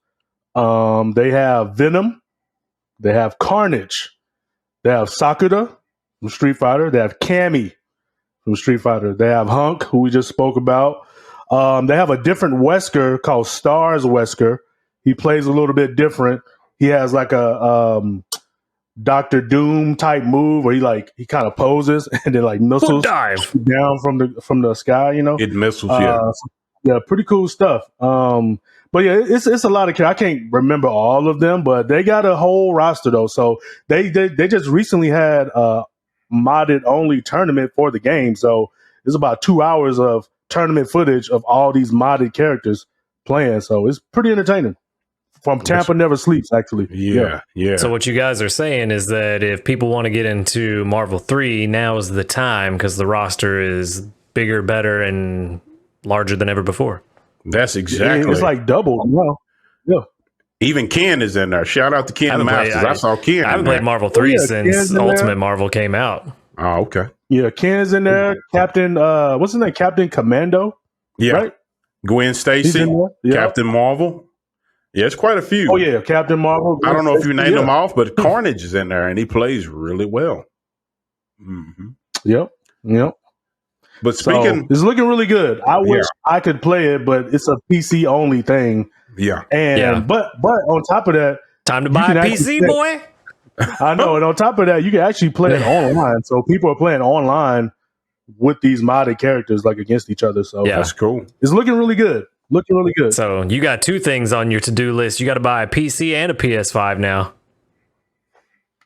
They have Venom. They have Carnage. They have Sakura from Street Fighter. They have Cammy from Street Fighter. They have Hunk, who we just spoke about. They have a different Wesker called Stars Wesker. He plays a little bit different. He has like a Dr. Doom type move where he kind of poses and then like missiles dive down from the sky, It missiles, yeah. Yeah, pretty cool stuff. But yeah, it's a lot of characters. I can't remember all of them, but they got a whole roster though. So they just recently had a modded only tournament for the game. So it's about 2 hours of tournament footage of all these modded characters playing. So it's pretty entertaining. From Tampa Never Sleeps, actually. Yeah. So what you guys are saying is that if people want to get into Marvel 3, now is the time because the roster is bigger, better, and larger than ever before. That's exactly. It's like double. Yeah. Even Ken is in there. Shout out to Ken Masters. I saw Ken. I haven't played Marvel 3 since Ultimate Marvel came out. Oh, okay. Yeah, Ken's in there. Captain, what's his name? Captain Commando. Yeah. Right? Gwen Stacy. Captain Marvel. Yeah, it's quite a few. Oh, yeah. Captain Marvel. I don't know if you named them off, but Carnage is in there, and he plays really well. Mm-hmm. Yep. But speaking... it's looking really good. I wish I could play it, but it's a PC-only thing. Yeah. But on top of that... Time to buy a PC, boy! I know. And on top of that, you can actually play it online. So people are playing online with these modded characters, like, against each other. So that's cool. It's looking really good. So you got two things on your to-do list. You got to buy a PC and a PS5 now.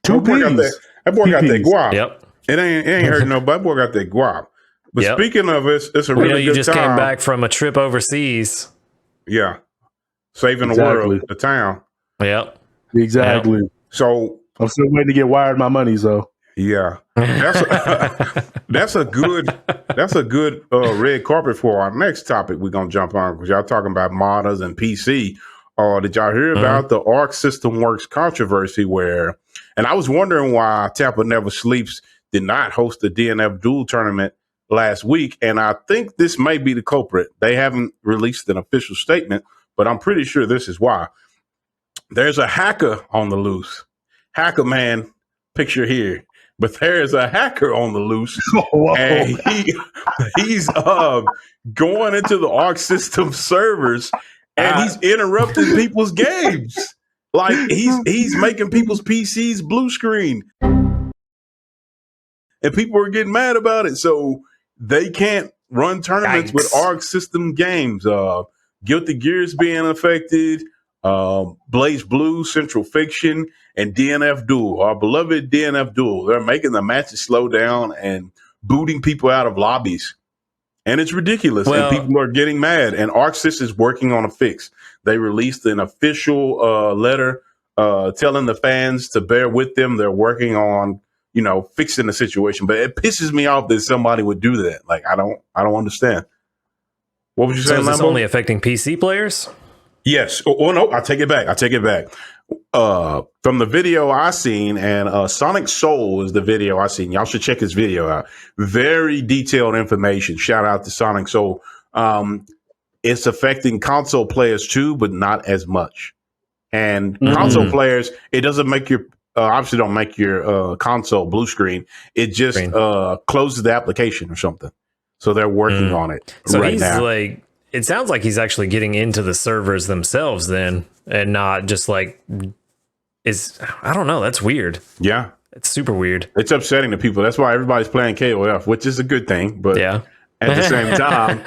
That boy got that guap. Yep. It ain't hurting nobody. That boy got that guap. But speaking of it, it's a really good time. You just came back from a trip overseas. Yeah. Saving the world, the town. Yep. Exactly. Yep. So I'm still waiting to get wired my money, so. Yeah. That's a good red carpet for our next topic we're going to jump on, because y'all talking about modders and PC. Did y'all hear about the Arc System Works controversy and I was wondering why Tampa Never Sleeps did not host the DNF Duel tournament last week, and I think this may be the culprit. They haven't released an official statement, but I'm pretty sure this is why. There's a hacker on the loose. Hacker man, picture here. But there's a hacker on the loose, and he's going into the Arc System servers, and he's interrupting people's games. Like he's making people's PCs blue screen, and people are getting mad about it. So they can't run tournaments with Arc System games. Guilty Gear's being affected. Blaze Blue, Central Fiction, and DNF Duel, our beloved DNF Duel. They're making the matches slow down and booting people out of lobbies. And it's ridiculous. And people are getting mad. And ArcSys is working on a fix. They released an official letter telling the fans to bear with them. They're working on, fixing the situation. But it pisses me off that somebody would do that. Like, I don't understand. What would you say, So is this Lambo? only affecting PC players? Yes. Oh, no, I take it back. From the video I seen, and Sonic Soul is the video I seen. Y'all should check his video out. Very detailed information. Shout out to Sonic Soul. It's affecting console players too, but not as much. And console players, it doesn't make your obviously don't make your console blue screen. It just closes the application or something. So they're working on it right now. Like, it sounds like he's actually getting into the servers themselves then, and not just like I don't know. That's weird. Yeah, it's super weird. It's upsetting to people. That's why everybody's playing KOF, which is a good thing. But at the same time,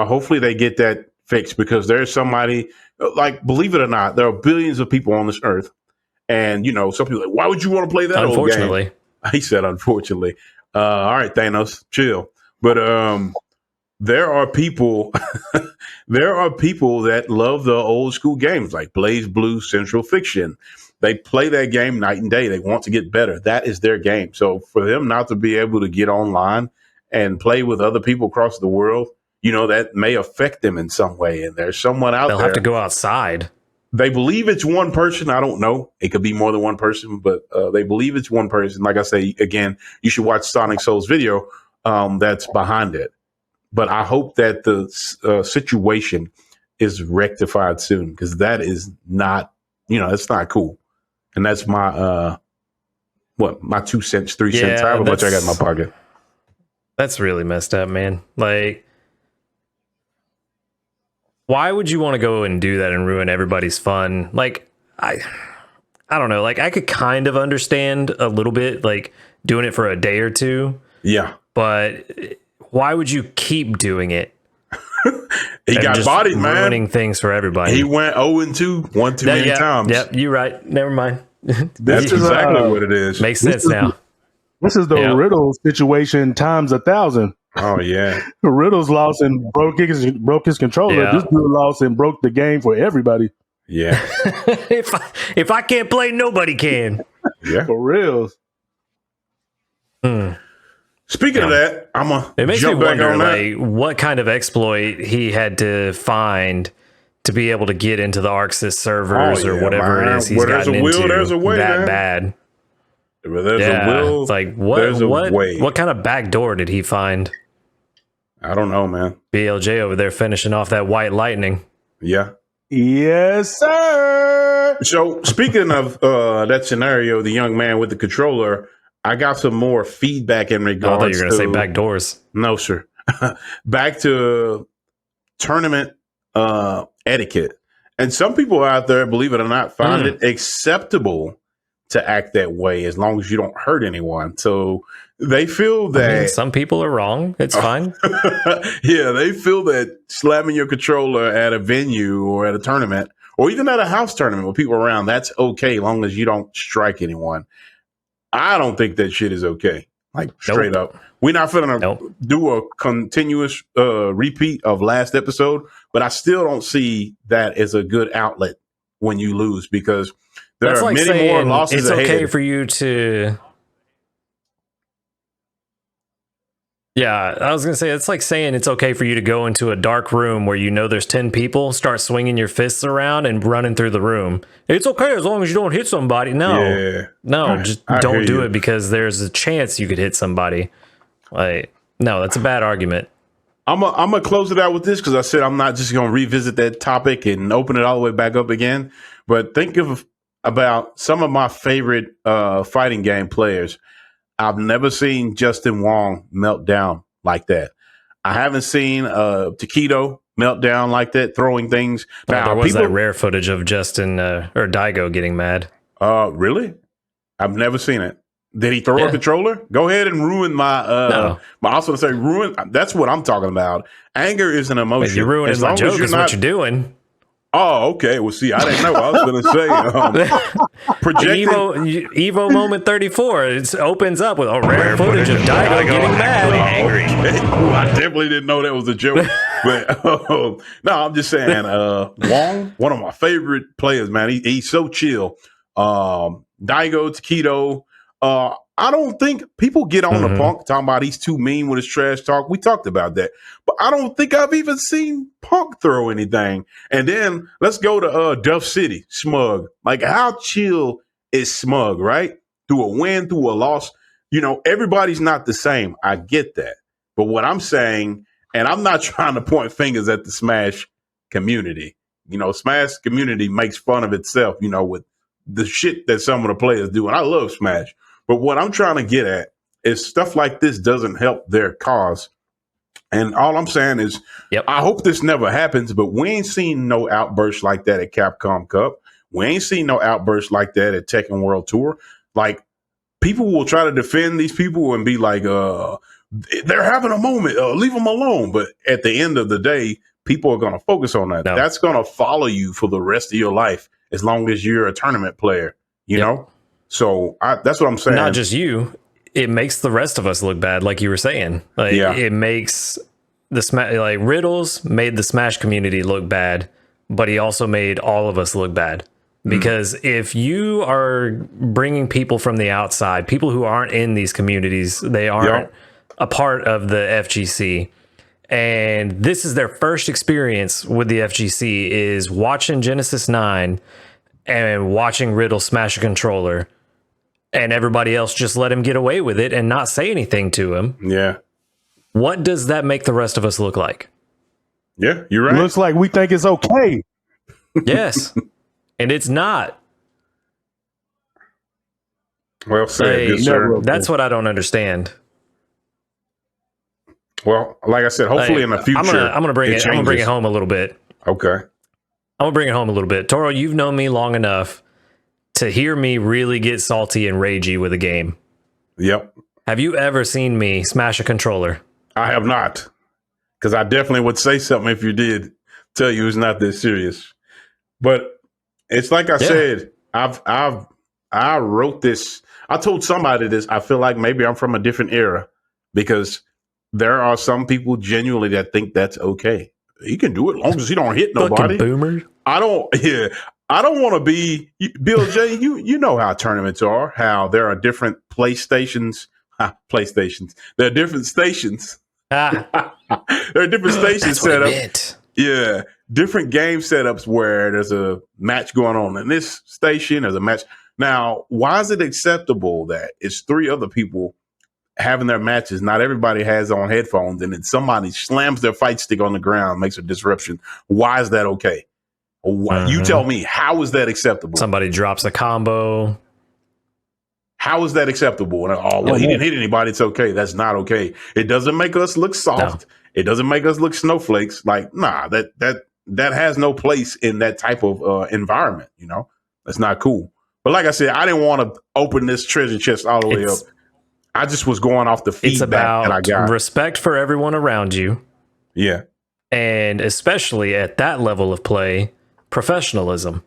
hopefully they get that fixed, because there's somebody, like, believe it or not, there are billions of people on this earth. And, some people are like, why would you want to play that old game? He said, unfortunately. All right, Thanos, chill. But there are people that love the old school games like Blaze Blue, Central Fiction. They play that game night and day. They want to get better. That is their game. So for them not to be able to get online and play with other people across the world, that may affect them in some way. And there's someone out there. They'll have to go outside. They believe it's one person. I don't know. It could be more than one person, but they believe it's one person. Like I say, again, you should watch Sonic Soul's video that's behind it. But I hope that the situation is rectified soon, because that is not, it's not cool. And that's my, my 2 cents, 3 cents, however much I got in my pocket. That's really messed up, man. Like, why would you want to go and do that and ruin everybody's fun? Like, I don't know. Like, I could kind of understand a little bit, like, doing it for a day or two. Yeah. But why would you keep doing it? He got bodied, man. Ruining things for everybody. He went 0-2 one too many times. Yep, you're right. Never mind. That's exactly what it is. Makes sense now. This is the Riddle situation times 1,000. Oh yeah. Riddle's lost and broke his controller. Yeah. This dude lost and broke the game for everybody. Yeah. if I can't play, nobody can. Yeah. For reals. Speaking of that, I'm gonna jump back on that. Like, what kind of exploit he had to find to be able to get into the ArcSys servers or whatever it is he's gotten into there's a way, that man. bad. Where there's a will, it's like what kind of back door did he find? I don't know, man. BLJ over there finishing off that white lightning. Yeah. Yes, sir. So speaking of that scenario, the young man with the controller, I got some more feedback in regards to... I thought you were going to say back doors. No, sir. Back to tournament etiquette. And some people out there, believe it or not, find it acceptable to act that way as long as you don't hurt anyone. So they feel that... some people are wrong. It's fine. Yeah, they feel that slamming your controller at a venue or at a tournament, or even at a house tournament with people around, that's okay as long as you don't strike anyone. I don't think that shit is okay. Like, straight up. We're not finna do a continuous repeat of last episode, but I still don't see that as a good outlet when you lose, because there are many more losses it's ahead. Okay for you to... Yeah, I was going to say, it's like saying it's okay for you to go into a dark room where there's 10 people, start swinging your fists around and running through the room. It's okay as long as you don't hit somebody. Just don't do it because there's a chance you could hit somebody. Like, no, that's a bad argument. I'm gonna close it out with this, because I said I'm not just going to revisit that topic and open it all the way back up again. But think about some of my favorite fighting game players. I've never seen Justin Wong melt down like that. I haven't seen Taquito melt down like that, throwing things. Now, there was that rare footage of Justin or Daigo getting mad. Really? I've never seen it. Did he throw a controller? Go ahead and ruin my my. I was going to say ruin. That's what I'm talking about. Anger is an emotion. If you're ruining my joke, is what you're doing. Oh, okay. Well, see, I didn't know. I was going to say projecting. Evo moment 34. It opens up with a rare footage of Daigo getting mad, angry. Okay. Ooh, I definitely didn't know that was a joke. But no, I'm just saying. Wong, one of my favorite players, man. He's so chill. Daigo, Taquito. I I don't think people get on the Punk talking about he's too mean with his trash talk. We talked about that, but I don't think I've even seen Punk throw anything. And then let's go to Duff City, Smug. Like, how chill is Smug, right? Through a win, through a loss, everybody's not the same. I get that. But what I'm saying, and I'm not trying to point fingers at the Smash community. Smash community makes fun of itself, with the shit that some of the players do. And I love Smash. But what I'm trying to get at is stuff like this doesn't help their cause. And all I'm saying is, I hope this never happens, but we ain't seen no outbursts like that at Capcom Cup. We ain't seen no outbursts like that at Tekken World Tour. Like, people will try to defend these people and be like, they're having a moment, leave them alone. But at the end of the day, people are going to focus on that. No. That's going to follow you for the rest of your life as long as you're a tournament player, you know? So that's what I'm saying. Not just you. It makes the rest of us look bad, like you were saying. Like, it makes the Riddles made the Smash community look bad, but he also made all of us look bad. Because if you are bringing people from the outside, people who aren't in these communities, they aren't a part of the FGC, and this is their first experience with the FGC, is watching Genesis 9 and watching Riddle smash a controller, and everybody else just let him get away with it and not say anything to him. Yeah. What does that make the rest of us look like? Yeah, you're right. It looks like we think it's okay. Yes. And it's not. Well said, good sir. That's what I don't understand. Well, like I said, hopefully in the future, I'm gonna bring it home a little bit. Okay. I'm gonna bring it home a little bit. Toro, you've known me long enough to hear me really get salty and ragey with a game. Yep. Have you ever seen me smash a controller? I have not, because I definitely would say something if you did. Tell you it's not this serious. But it's like I said, I wrote this. I told somebody this. I feel like maybe I'm from a different era, because there are some people genuinely that think that's okay. He can do it as long as he don't hit nobody. Fucking boomer. I don't want to be Bill J. You know how tournaments are. How there are different PlayStations. There are different stations. There are different stations set up. Yeah, different game setups where there's a match going on in this station. There's a match. Now, why is it acceptable that it's three other people having their matches? Not everybody has on headphones, and then somebody slams their fight stick on the ground, makes a disruption. Why is that okay? You tell me, how is that acceptable? Somebody drops a combo. How is that acceptable? And, he didn't hit anybody. It's okay. That's not okay. It doesn't make us look soft. No. It doesn't make us look snowflakes. Like, nah, that has no place in that type of environment. That's not cool. But like I said, I didn't want to open this treasure chest all the way up. I just was going off the feedback that I got. Respect for everyone around you. Yeah. And especially at that level of play, professionalism.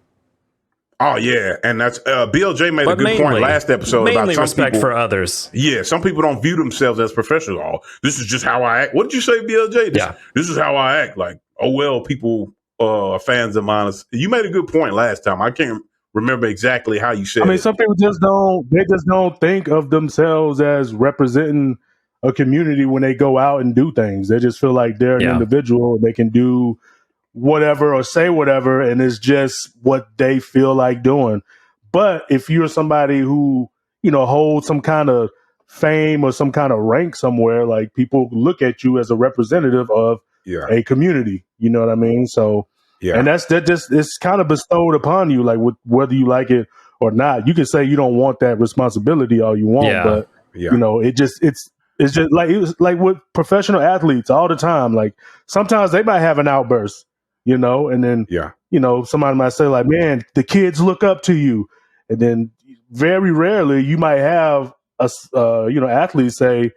Oh, yeah. And that's BLJ made a good point last episode about some respect people, for others. Yeah. Some people don't view themselves as professionals. Oh, this is just how I act. What did you say, BLJ? This is how I act. Like, oh, well, people are fans of mine. You made a good point last time. I can't remember exactly how you said it. Some people just don't think of themselves as representing a community when they go out and do things. They just feel like they're an individual. They can do whatever or say whatever, and it's just what they feel like doing. But if you're somebody who, holds some kind of fame or some kind of rank somewhere, like, people look at you as a representative of a community. You know what I mean? So, and it's kind of bestowed upon you, like, whether you like it or not. You can say you don't want that responsibility all you want, but it's just like with professional athletes all the time. Like, sometimes they might have an outburst, and then, somebody might say, like, man, the kids look up to you. And then very rarely you might have athletes say,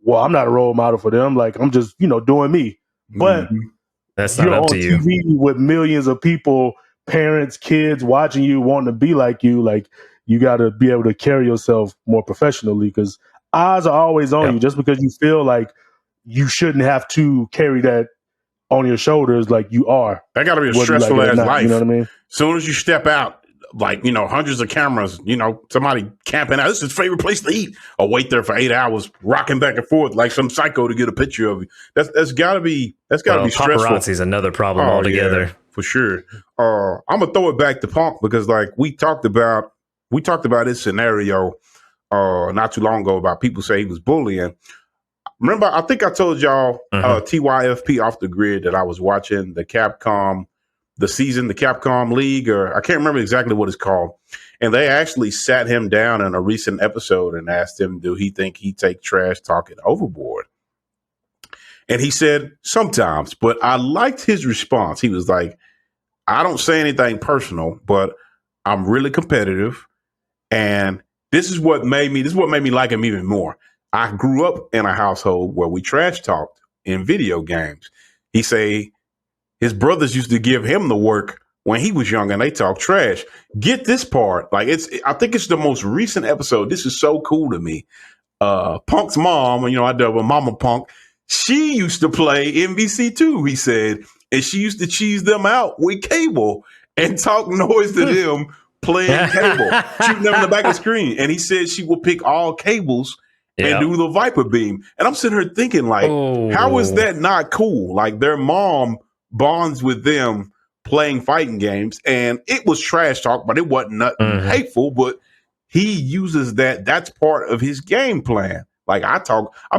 well, I'm not a role model for them. Like, I'm just, doing me. But that's not up to you. You're on TV with millions of people, parents, kids watching you, wanting to be like you. Like, you got to be able to carry yourself more professionally, because eyes are always on you. Just because you feel like you shouldn't have to carry that on your shoulders, like you are. That got to be a stressful ass life. You know what I mean? As soon as you step out, like, hundreds of cameras, somebody camping out. This is his favorite place to eat. Or wait there for 8 hours, rocking back and forth like some psycho to get a picture of you. That's gotta be stressful. Paparazzi's another problem altogether. Yeah, for sure. I'm gonna throw it back to Punk because like we talked about this scenario not too long ago about people say he was bullying. Remember, I think I told y'all TYFP Off the Grid that I was watching the Capcom League, or I can't remember exactly what it's called. And they actually sat him down in a recent episode and asked him, do he think he take trash talking overboard? And he said, sometimes, but I liked his response. He was like, I don't say anything personal, but I'm really competitive. And this is what made me like him even more. I grew up in a household where we trash talked in video games. He say his brothers used to give him the work when he was young and they talk trash. Get this part. Like I think it's the most recent episode. This is so cool to me. Punk's mom, I double Mama Punk. She used to play NBC2, he said, and she used to cheese them out with cable and talk noise to them playing cable, shooting them in the back of the screen. And he said she would pick all cables and do the Viper beam. And I'm sitting here thinking, like, how is that not cool? Like, their mom bonds with them playing fighting games, and it was trash talk, but it wasn't nothing hateful, but he uses that. That's part of his game plan. Like I've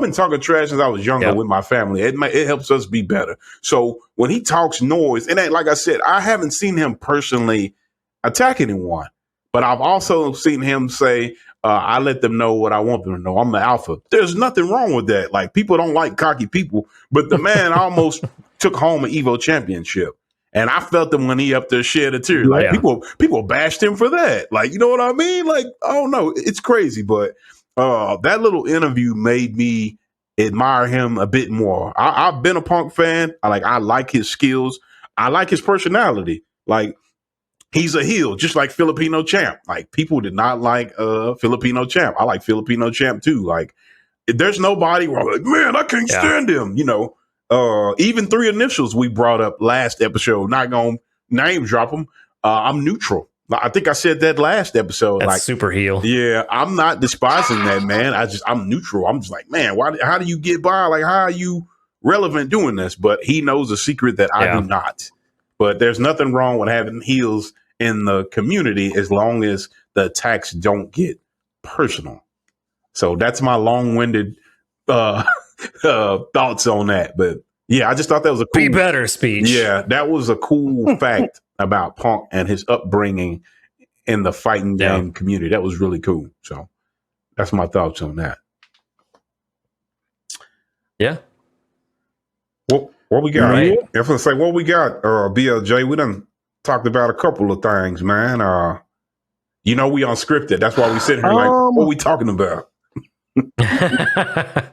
been talking trash since I was younger with my family. It helps us be better. So when he talks noise, and like I said, I haven't seen him personally attack anyone, but I've also seen him say, I let them know what I want them to know. I'm the alpha. There's nothing wrong with that. Like, people don't like cocky people, but the man almost took home an Evo championship. And I felt him when he up there shed a tear. Like, people bashed him for that. Like, you know what I mean? Like, I don't know. It's crazy. But that little interview made me admire him a bit more. I've been a Punk fan. I like his skills. I like his personality. Like, he's a heel, just like Filipino Champ. Like, people did not like Filipino Champ. I like Filipino Champ too. Like, there's nobody where I'm like, man, I can't stand him. Even 3 initials we brought up last episode. Not gonna name drop them. I'm neutral. I think I said that last episode. That's like super heel. Yeah, I'm not despising that, man. I'm neutral. I'm just like, man, how do you get by? Like, how are you relevant doing this? But he knows a secret that I do not. But there's nothing wrong with having heels in the community as long as the attacks don't get personal. So that's my long-winded thoughts on that. But yeah, I just thought that was a cool, be better speech. Yeah, that was a cool fact about Punk and his upbringing in the fighting game community. That was really cool. So that's my thoughts on that. Yeah. What we got? Right. If I say what we got, BLJ, we done talked about a couple of things, man. We unscripted. That's why we sit here like, what are we talking about? I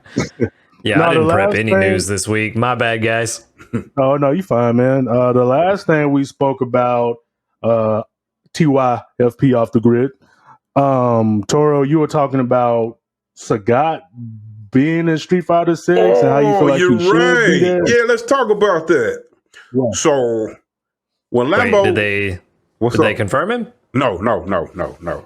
didn't prep any news this week. My bad, guys. Oh, no, you fine, man. The last thing we spoke about, TYFP Off the Grid. Toro, you were talking about Sagat being in Street Fighter 6 and how you feel like he should be there. Yeah, let's talk about that. Yeah. So when Lambo, did they confirm him? No.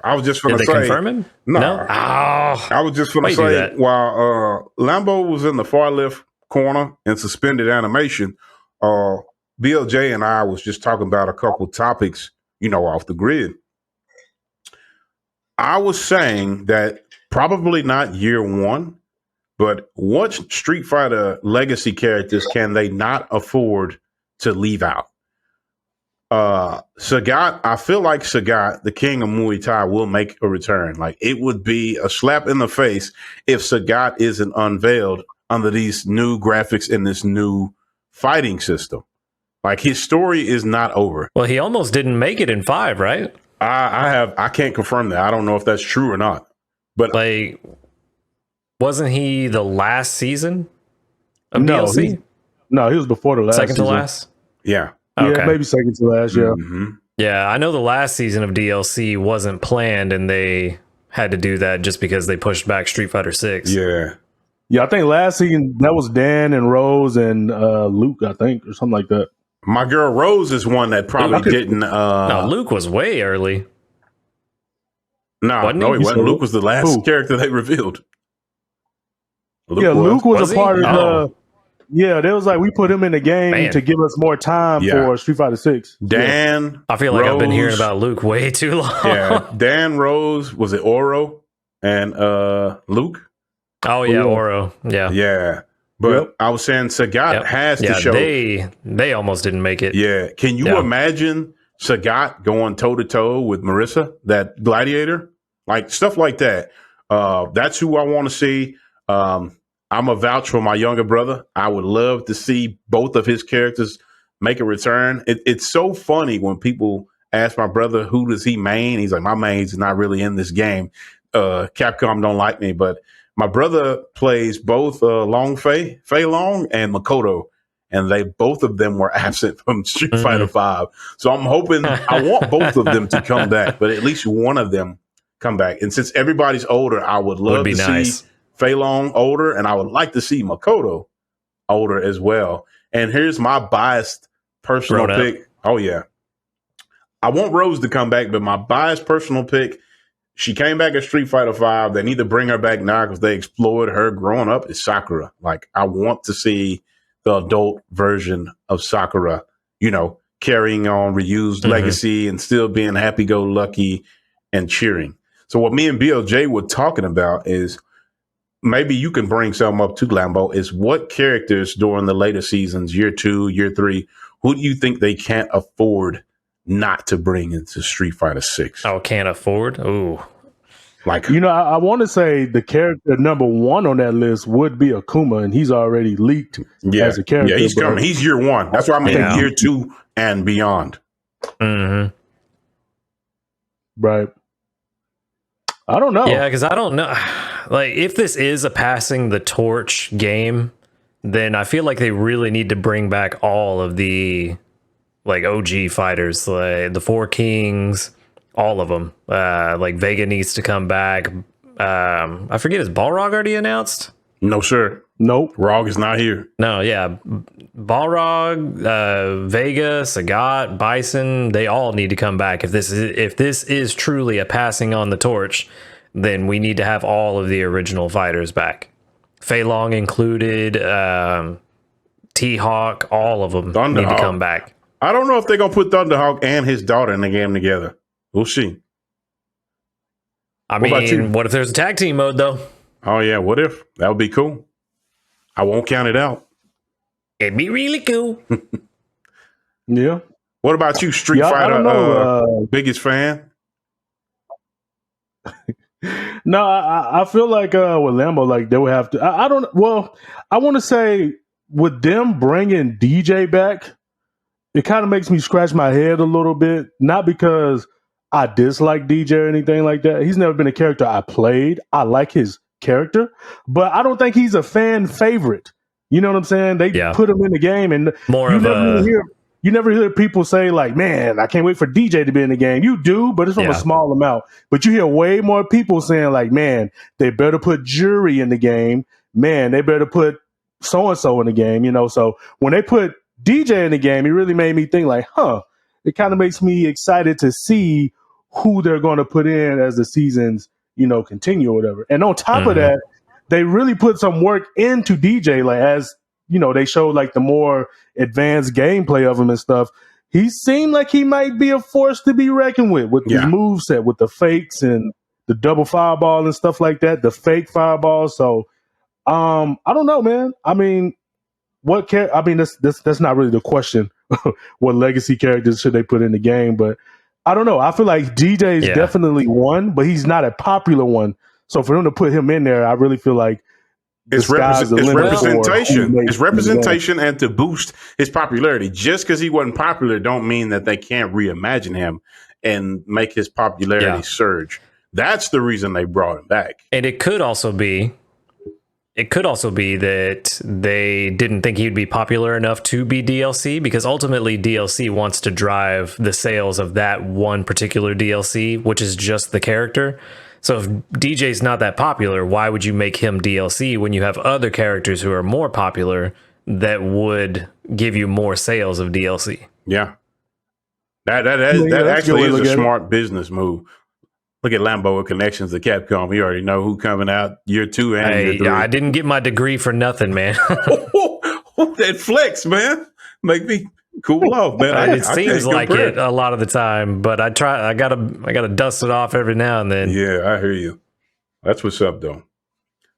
I was just going to say, confirm him? No. Oh, I was just going to say, while Lambo was in the far left corner in suspended animation, BLJ and I was just talking about a couple topics, off the grid. I was saying that probably not year one, but what Street Fighter legacy characters can they not afford to leave out? Sagat, I feel like Sagat, the king of Muay Thai, will make a return. Like, it would be a slap in the face if Sagat isn't unveiled under these new graphics in this new fighting system. Like, his story is not over. Well, he almost didn't make it in 5, right? I can't confirm that. I don't know if that's true or not. But like, wasn't he the last season of DLC? No, he was before the last second season. To last? Yeah. Okay. Yeah, maybe second to last, yeah. Mm-hmm. Yeah, I know the last season of DLC wasn't planned, and they had to do that just because they pushed back Street Fighter 6. Yeah. Yeah, I think last season, that was Dan and Rose and Luke, I think, or something like that. My girl Rose is one that probably didn't. No, Luke was way early. No, he wasn't. Luke was the last character they revealed. Luke was a part of the. Yeah, they was like, we put him in the game to give us more time for Street Fighter 6. Dan, I feel like Rose, I've been hearing about Luke way too long. Yeah, Dan, Rose, was it Oro and Luke? Oh yeah, Oro. Yeah, yeah. But I was saying Sagat has to show. They almost didn't make it. Yeah, can you imagine Sagat going toe to toe with Marissa, that gladiator, like stuff like that? That's who I want to see. I'm a vouch for my younger brother. I would love to see both of his characters make a return. It's so funny when people ask my brother, who does he main? He's like, my main's not really in this game. Capcom don't like me, but my brother plays both Fei Long and Makoto, and both of them were absent from Street Fighter 5. So I'm hoping, I want both of them to come back, but at least one of them come back. And since everybody's older, I would love to see Fei Long older, and I would like to see Makoto older as well. And here's my biased personal pick. Oh, yeah. I want Rose to come back, but my biased personal pick, she came back at Street Fighter 5. They need to bring her back now because they explored her growing up, is Sakura. Like, I want to see the adult version of Sakura, carrying on Ryu's legacy and still being happy-go-lucky and cheering. So what me and BLJ were talking about is, maybe you can bring some up to Lambo, is what characters during the later seasons, year 2, year 3, who do you think they can't afford not to bring into Street Fighter 6? Oh, can't afford? Ooh. Like, I want to say the character number 1 on that list would be Akuma, and he's already leaked as a character. Yeah, he's coming. He's year 1. That's why I mean year 2 and beyond. Mm-hmm. Right. I don't know. Yeah, because I don't know. Like, if this is a passing the torch game, then I feel like they really need to bring back all of the OG fighters, like the 4 Kings, all of them. Like Vega needs to come back. I forget, is Balrog already announced? No, sir. Nope. Rog is not here. No, yeah. Balrog, Vega, Sagat, Bison, they all need to come back. If this is truly a passing on the torch, then we need to have all of the original fighters back. Fei Long included, T-Hawk, all of them need to come back. I don't know if they're going to put Thunderhawk and his daughter in the game together. We'll see. I mean, what if there's a tag team mode, though? Oh, yeah. What if? That would be cool. I won't count it out. It'd be really cool. Yeah. What about you, Street Fighter biggest fan? No, I feel like with Lambo, like they would have to. I don't. Well, I want to say with them bringing DJ back, it kind of makes me scratch my head a little bit. Not because I dislike DJ or anything like that. He's never been a character I played. I like his character, but I don't think he's a fan favorite. You know what I'm saying? They put him in the game, and you never hear people say like, "Man, I can't wait for DJ to be in the game." You do, but it's from a small amount. But you hear way more people saying like, "Man, they better put Juri in the game. Man, they better put so and so in the game." So when they put DJ in the game, it really made me think like, it kind of makes me excited to see who they're going to put in as the seasons, continue or whatever. And on top of that, they really put some work into DJ, like as, they showed like the more advanced gameplay of him and stuff. He seemed like he might be a force to be reckoned with his moveset, with the fakes and the double fireball and stuff like that, the fake fireball. So I don't know, man. I mean, that's not really the question. What legacy characters should they put in the game? But I don't know. I feel like DJ is definitely one, but he's not a popular one. So for them to put him in there, I really feel like it's representation. It's representation, and to boost his popularity. Just because he wasn't popular, don't mean that they can't reimagine him and make his popularity surge. That's the reason they brought him back. And it could also be that they didn't think he'd be popular enough to be DLC, because ultimately DLC wants to drive the sales of that one particular DLC, which is just the character. So if DJ's not that popular, why would you make him DLC when you have other characters who are more popular that would give you more sales of DLC? Yeah. That actually is a smart business move. Look at Lambo with connections to Capcom. You already know who coming out year 2 and year 3. I didn't get my degree for nothing, man. That flex, man. Make me cool off, man. It seems like it a lot of the time, but I gotta dust it off every now and then. Yeah, I hear you. That's what's up, though.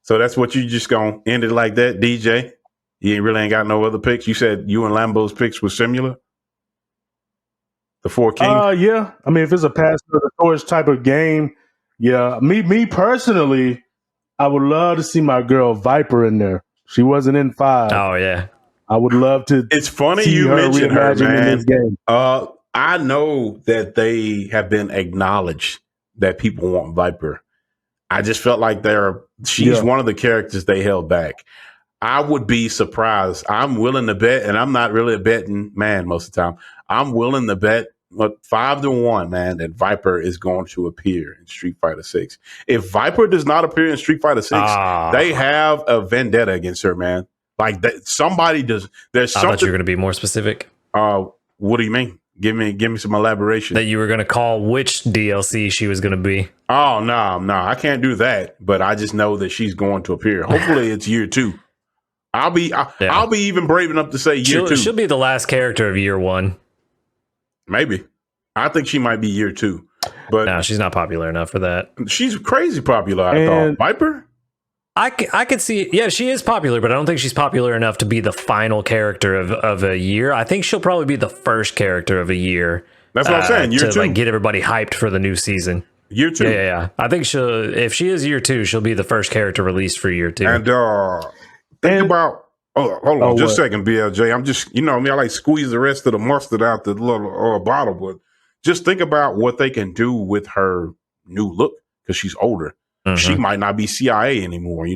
So that's what you just gonna end it like that, DJ? You really ain't got no other picks? You said you and Lambo's picks were similar? The 4 Kings? Yeah. I mean, if it's a pass to the torch type of game, yeah. Me personally, I would love to see my girl Viper in there. She wasn't in 5. Oh yeah. I would love to. It's funny you mentioned her, man. In this game. I know that they have been acknowledged that people want Viper. I just felt like she's one of the characters they held back. I would be surprised. I'm willing to bet, and I'm not really a betting man most of the time. I'm willing to bet 5-1, man, that Viper is going to appear in Street Fighter 6. If Viper does not appear in Street Fighter 6, they have a vendetta against her, man. Like that, somebody does. There's something. I thought you were going to be more specific. What do you mean? Give me some elaboration. That you were going to call which DLC she was going to be. Oh no, I can't do that. But I just know that she's going to appear. Hopefully, it's year 2. I'll be even brave enough to say year 2. She'll be the last character of year 1. Maybe. I think she might be year 2. But no, she's not popular enough for that. She's crazy popular. I thought Viper. I could see, yeah, she is popular, but I don't think she's popular enough to be the final character of a year. I think she'll probably be the first character of a year. That's what I'm saying. Year 2, like get everybody hyped for the new season. Year 2, yeah. I think if she is year 2, she'll be the first character released for year 2. And think about. Oh, hold on, just a second, BLJ. I'm just, I like squeeze the rest of the mustard out the little bottle, but just think about what they can do with her new look because she's older. Mm-hmm. She might not be CIA anymore,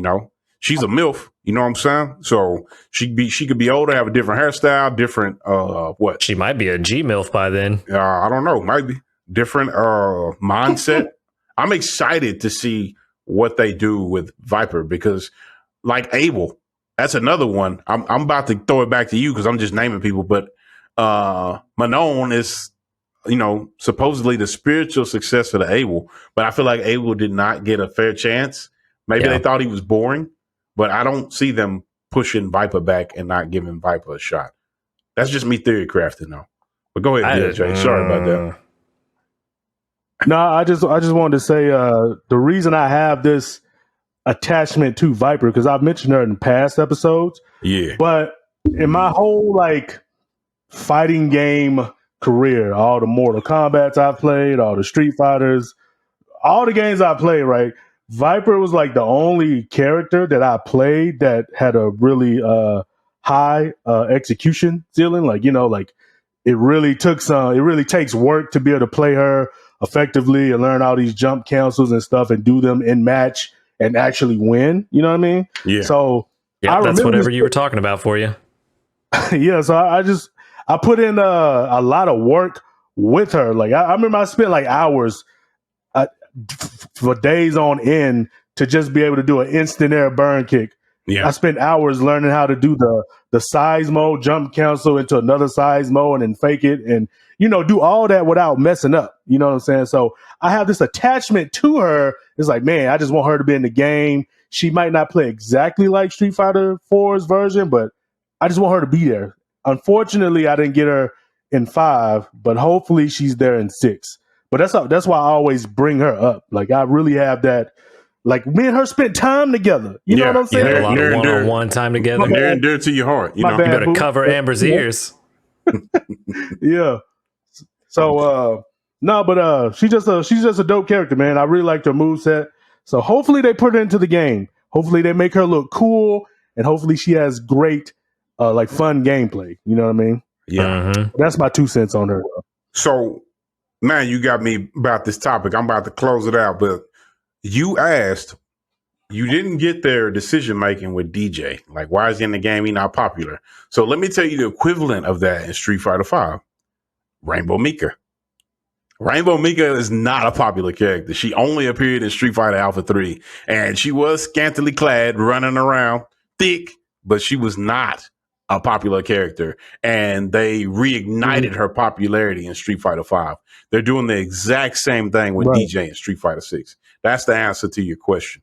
She's a MILF, you know what I'm saying? So she could be older, have a different hairstyle, different what? She might be a G MILF by then. I don't know, might be different mindset. I'm excited to see what they do with Viper because, like Abel, that's another one. I'm about to throw it back to you because I'm just naming people, but Manon is, supposedly the spiritual successor to Abel, but I feel like Abel did not get a fair chance. Maybe they thought he was boring, but I don't see them pushing Viper back and not giving Viper a shot. That's just me theory crafting though. But go ahead, DJ. Sorry about that. No, I just wanted to say the reason I have this attachment to Viper because I've mentioned her in past episodes. Yeah. But in my whole fighting game career, all the Mortal Kombats I've played, all the Street Fighters, all the games I played, right? Viper was the only character that I played that had a really high execution ceiling. It really takes work to be able to play her effectively and learn all these jump cancels and stuff and do them in match and actually win. You know what I mean? Yeah. So that's whatever you were talking about for you. Yeah. So I put in a lot of work with her. I remember I spent hours for days on end to just be able to do an instant air burn kick. Yeah. I spent hours learning how to do the size mode, jump cancel into another size mode and then fake it and, do all that without messing up. You know what I'm saying? So I have this attachment to her. It's man, I just want her to be in the game. She might not play exactly like Street Fighter 4's version, but I just want her to be there. Unfortunately, I didn't get her in 5, but hopefully she's there in 6. But that's why I always bring her up. I really have that. Me and her spent time together. You know what I'm saying? A lot of one-on-one time together. Near and dear to your heart. You better cover Amber's ears. Yeah. So she's just a dope character, man. I really liked her moveset. So hopefully they put her into the game. Hopefully they make her look cool, and hopefully she has great fun gameplay. You know what I mean? Yeah. Mm-hmm. That's my 2 cents on her. So now you got me about this topic. I'm about to close it out, but you didn't get their decision making with DJ. Why is he in the game? He's not popular. So let me tell you the equivalent of that in Street Fighter 5. Rainbow Mika. Rainbow Mika is not a popular character. She only appeared in Street Fighter Alpha 3, and she was scantily clad, running around, thick, but she was not a popular character, and they reignited her popularity in Street Fighter V. They're doing the exact same thing with DJ in Street Fighter 6. That's the answer to your question.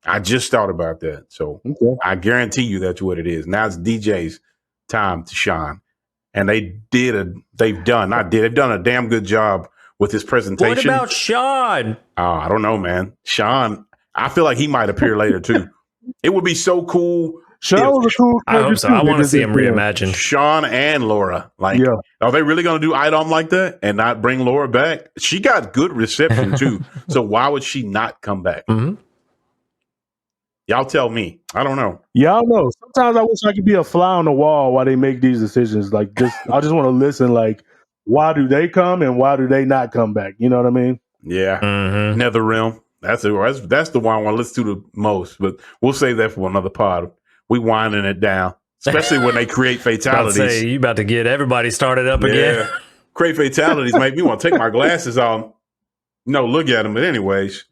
I just thought about that. So I guarantee you that's what it is. Now it's DJ's time to shine. And they've done a damn good job with his presentation. What about Sean? I don't know, man. Sean, I feel like he might appear later too. It would be so cool. Sean was a cool I hope so. I want to see him reimagined. Sean and Laura. Like, are they really going to do item like that and not bring Laura back? She got good reception too. So why would she not come back? Mm-hmm. Y'all tell me. I don't know. Y'all know. Sometimes I wish I could be a fly on the wall while they make these decisions. Like, I just want to listen. Like, why do they come and why do they not come back? You know what I mean? Yeah. Mm-hmm. NetherRealm. That's the one I want to listen to the most. But we'll save that for another pod. We winding it down, especially when they create fatalities. You about to get everybody started up again? Create fatalities make me want to take my glasses off. No, look at them. But anyways.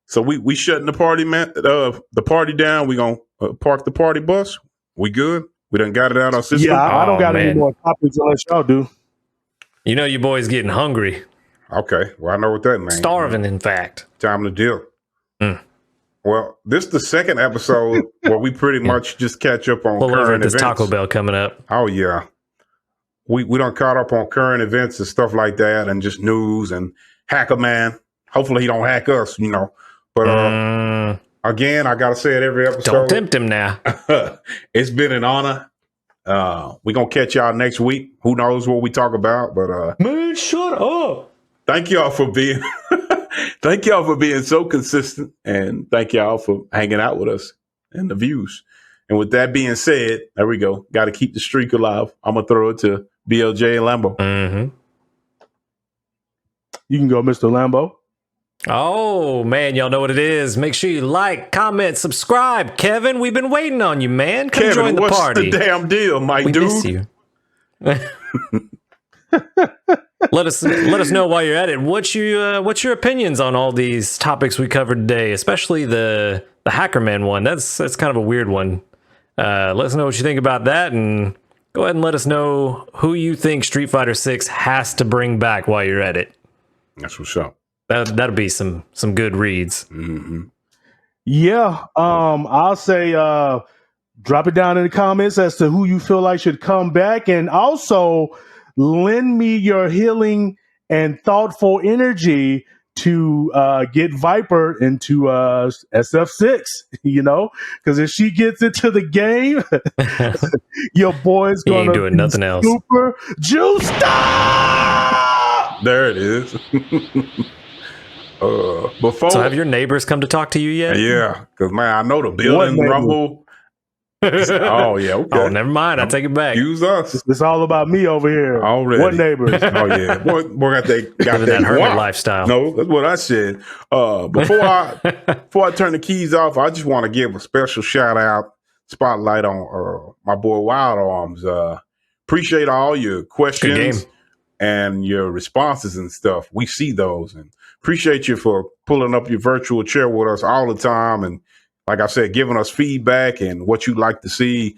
So we shutting the party, man. The party down. We gonna park the party bus. We good? We done got it out our system. Yeah, I don't got any more topics unless y'all do. You know, your boy's getting hungry. Okay, well I know what that means. Starving, in fact. Time to deal. Well, this is the second episode where we pretty much just catch up on current events. Taco Bell coming up. Oh yeah, we done caught up on current events and stuff like that, and just news and Hacker Man. Hopefully he don't hack us, you know. But again, I gotta say it every episode. Don't tempt him now. It's been an honor. We're gonna catch y'all next week. Who knows what we talk about? But man, shut up. Thank y'all for being so consistent, and thank y'all for hanging out with us and the views. And with that being said, there we go. Got to keep the streak alive. I'm gonna throw it to BLJ and Lambo. Mm-hmm. You can go, Mr. Lambo. Oh, man, y'all know what it is. Make sure you like, comment, subscribe. Kevin, we've been waiting on you, man. Come join the party. What's the damn deal, my dude? Miss you. Let us know while you're at it. What's your opinions on all these topics we covered today, especially the Hackerman one? That's kind of a weird one. Let us know what you think about that, and go ahead and let us know who you think Street Fighter 6 has to bring back while you're at it. That's what's up. That'll be some good reads. Mm-hmm. Yeah, I'll say drop it down in the comments as to who you feel like should come back, and also lend me your healing and thoughtful energy to get Viper into SF6. You know, because if she gets into the game, your boy's gonna doing nothing else. Super juiced up! There it is. So have your neighbors come to talk to you yet? Yeah, because man, I know the building rumble. Oh yeah, okay. Oh, never mind. I take it back. Use us. It's all about me over here. Already. What neighbors? Oh yeah, boy got that hermit lifestyle. No, that's what I said. Before I turn the keys off, I just want to give a special shout out, spotlight on my boy Wild Arms. Appreciate all your questions and your responses and stuff. We see those and appreciate you for pulling up your virtual chair with us all the time. And like I said, giving us feedback and what you'd like to see.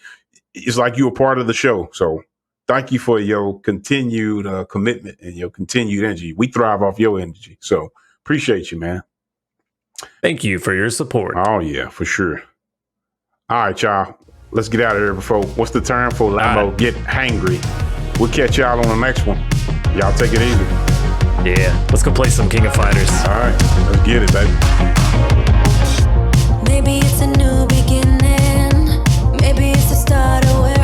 It's like you're a part of the show. So thank you for your continued commitment and your continued energy. We thrive off your energy. So appreciate you, man. Thank you for your support. Oh, yeah, for sure. All right, y'all. Let's get out of here before, what's the term for Lambo? Right. Get hangry. We'll catch y'all on the next one. Y'all take it easy. Yeah, let's go play some King of Fighters. All right, let's get it, baby. Maybe it's a new beginning. Maybe it's the start of where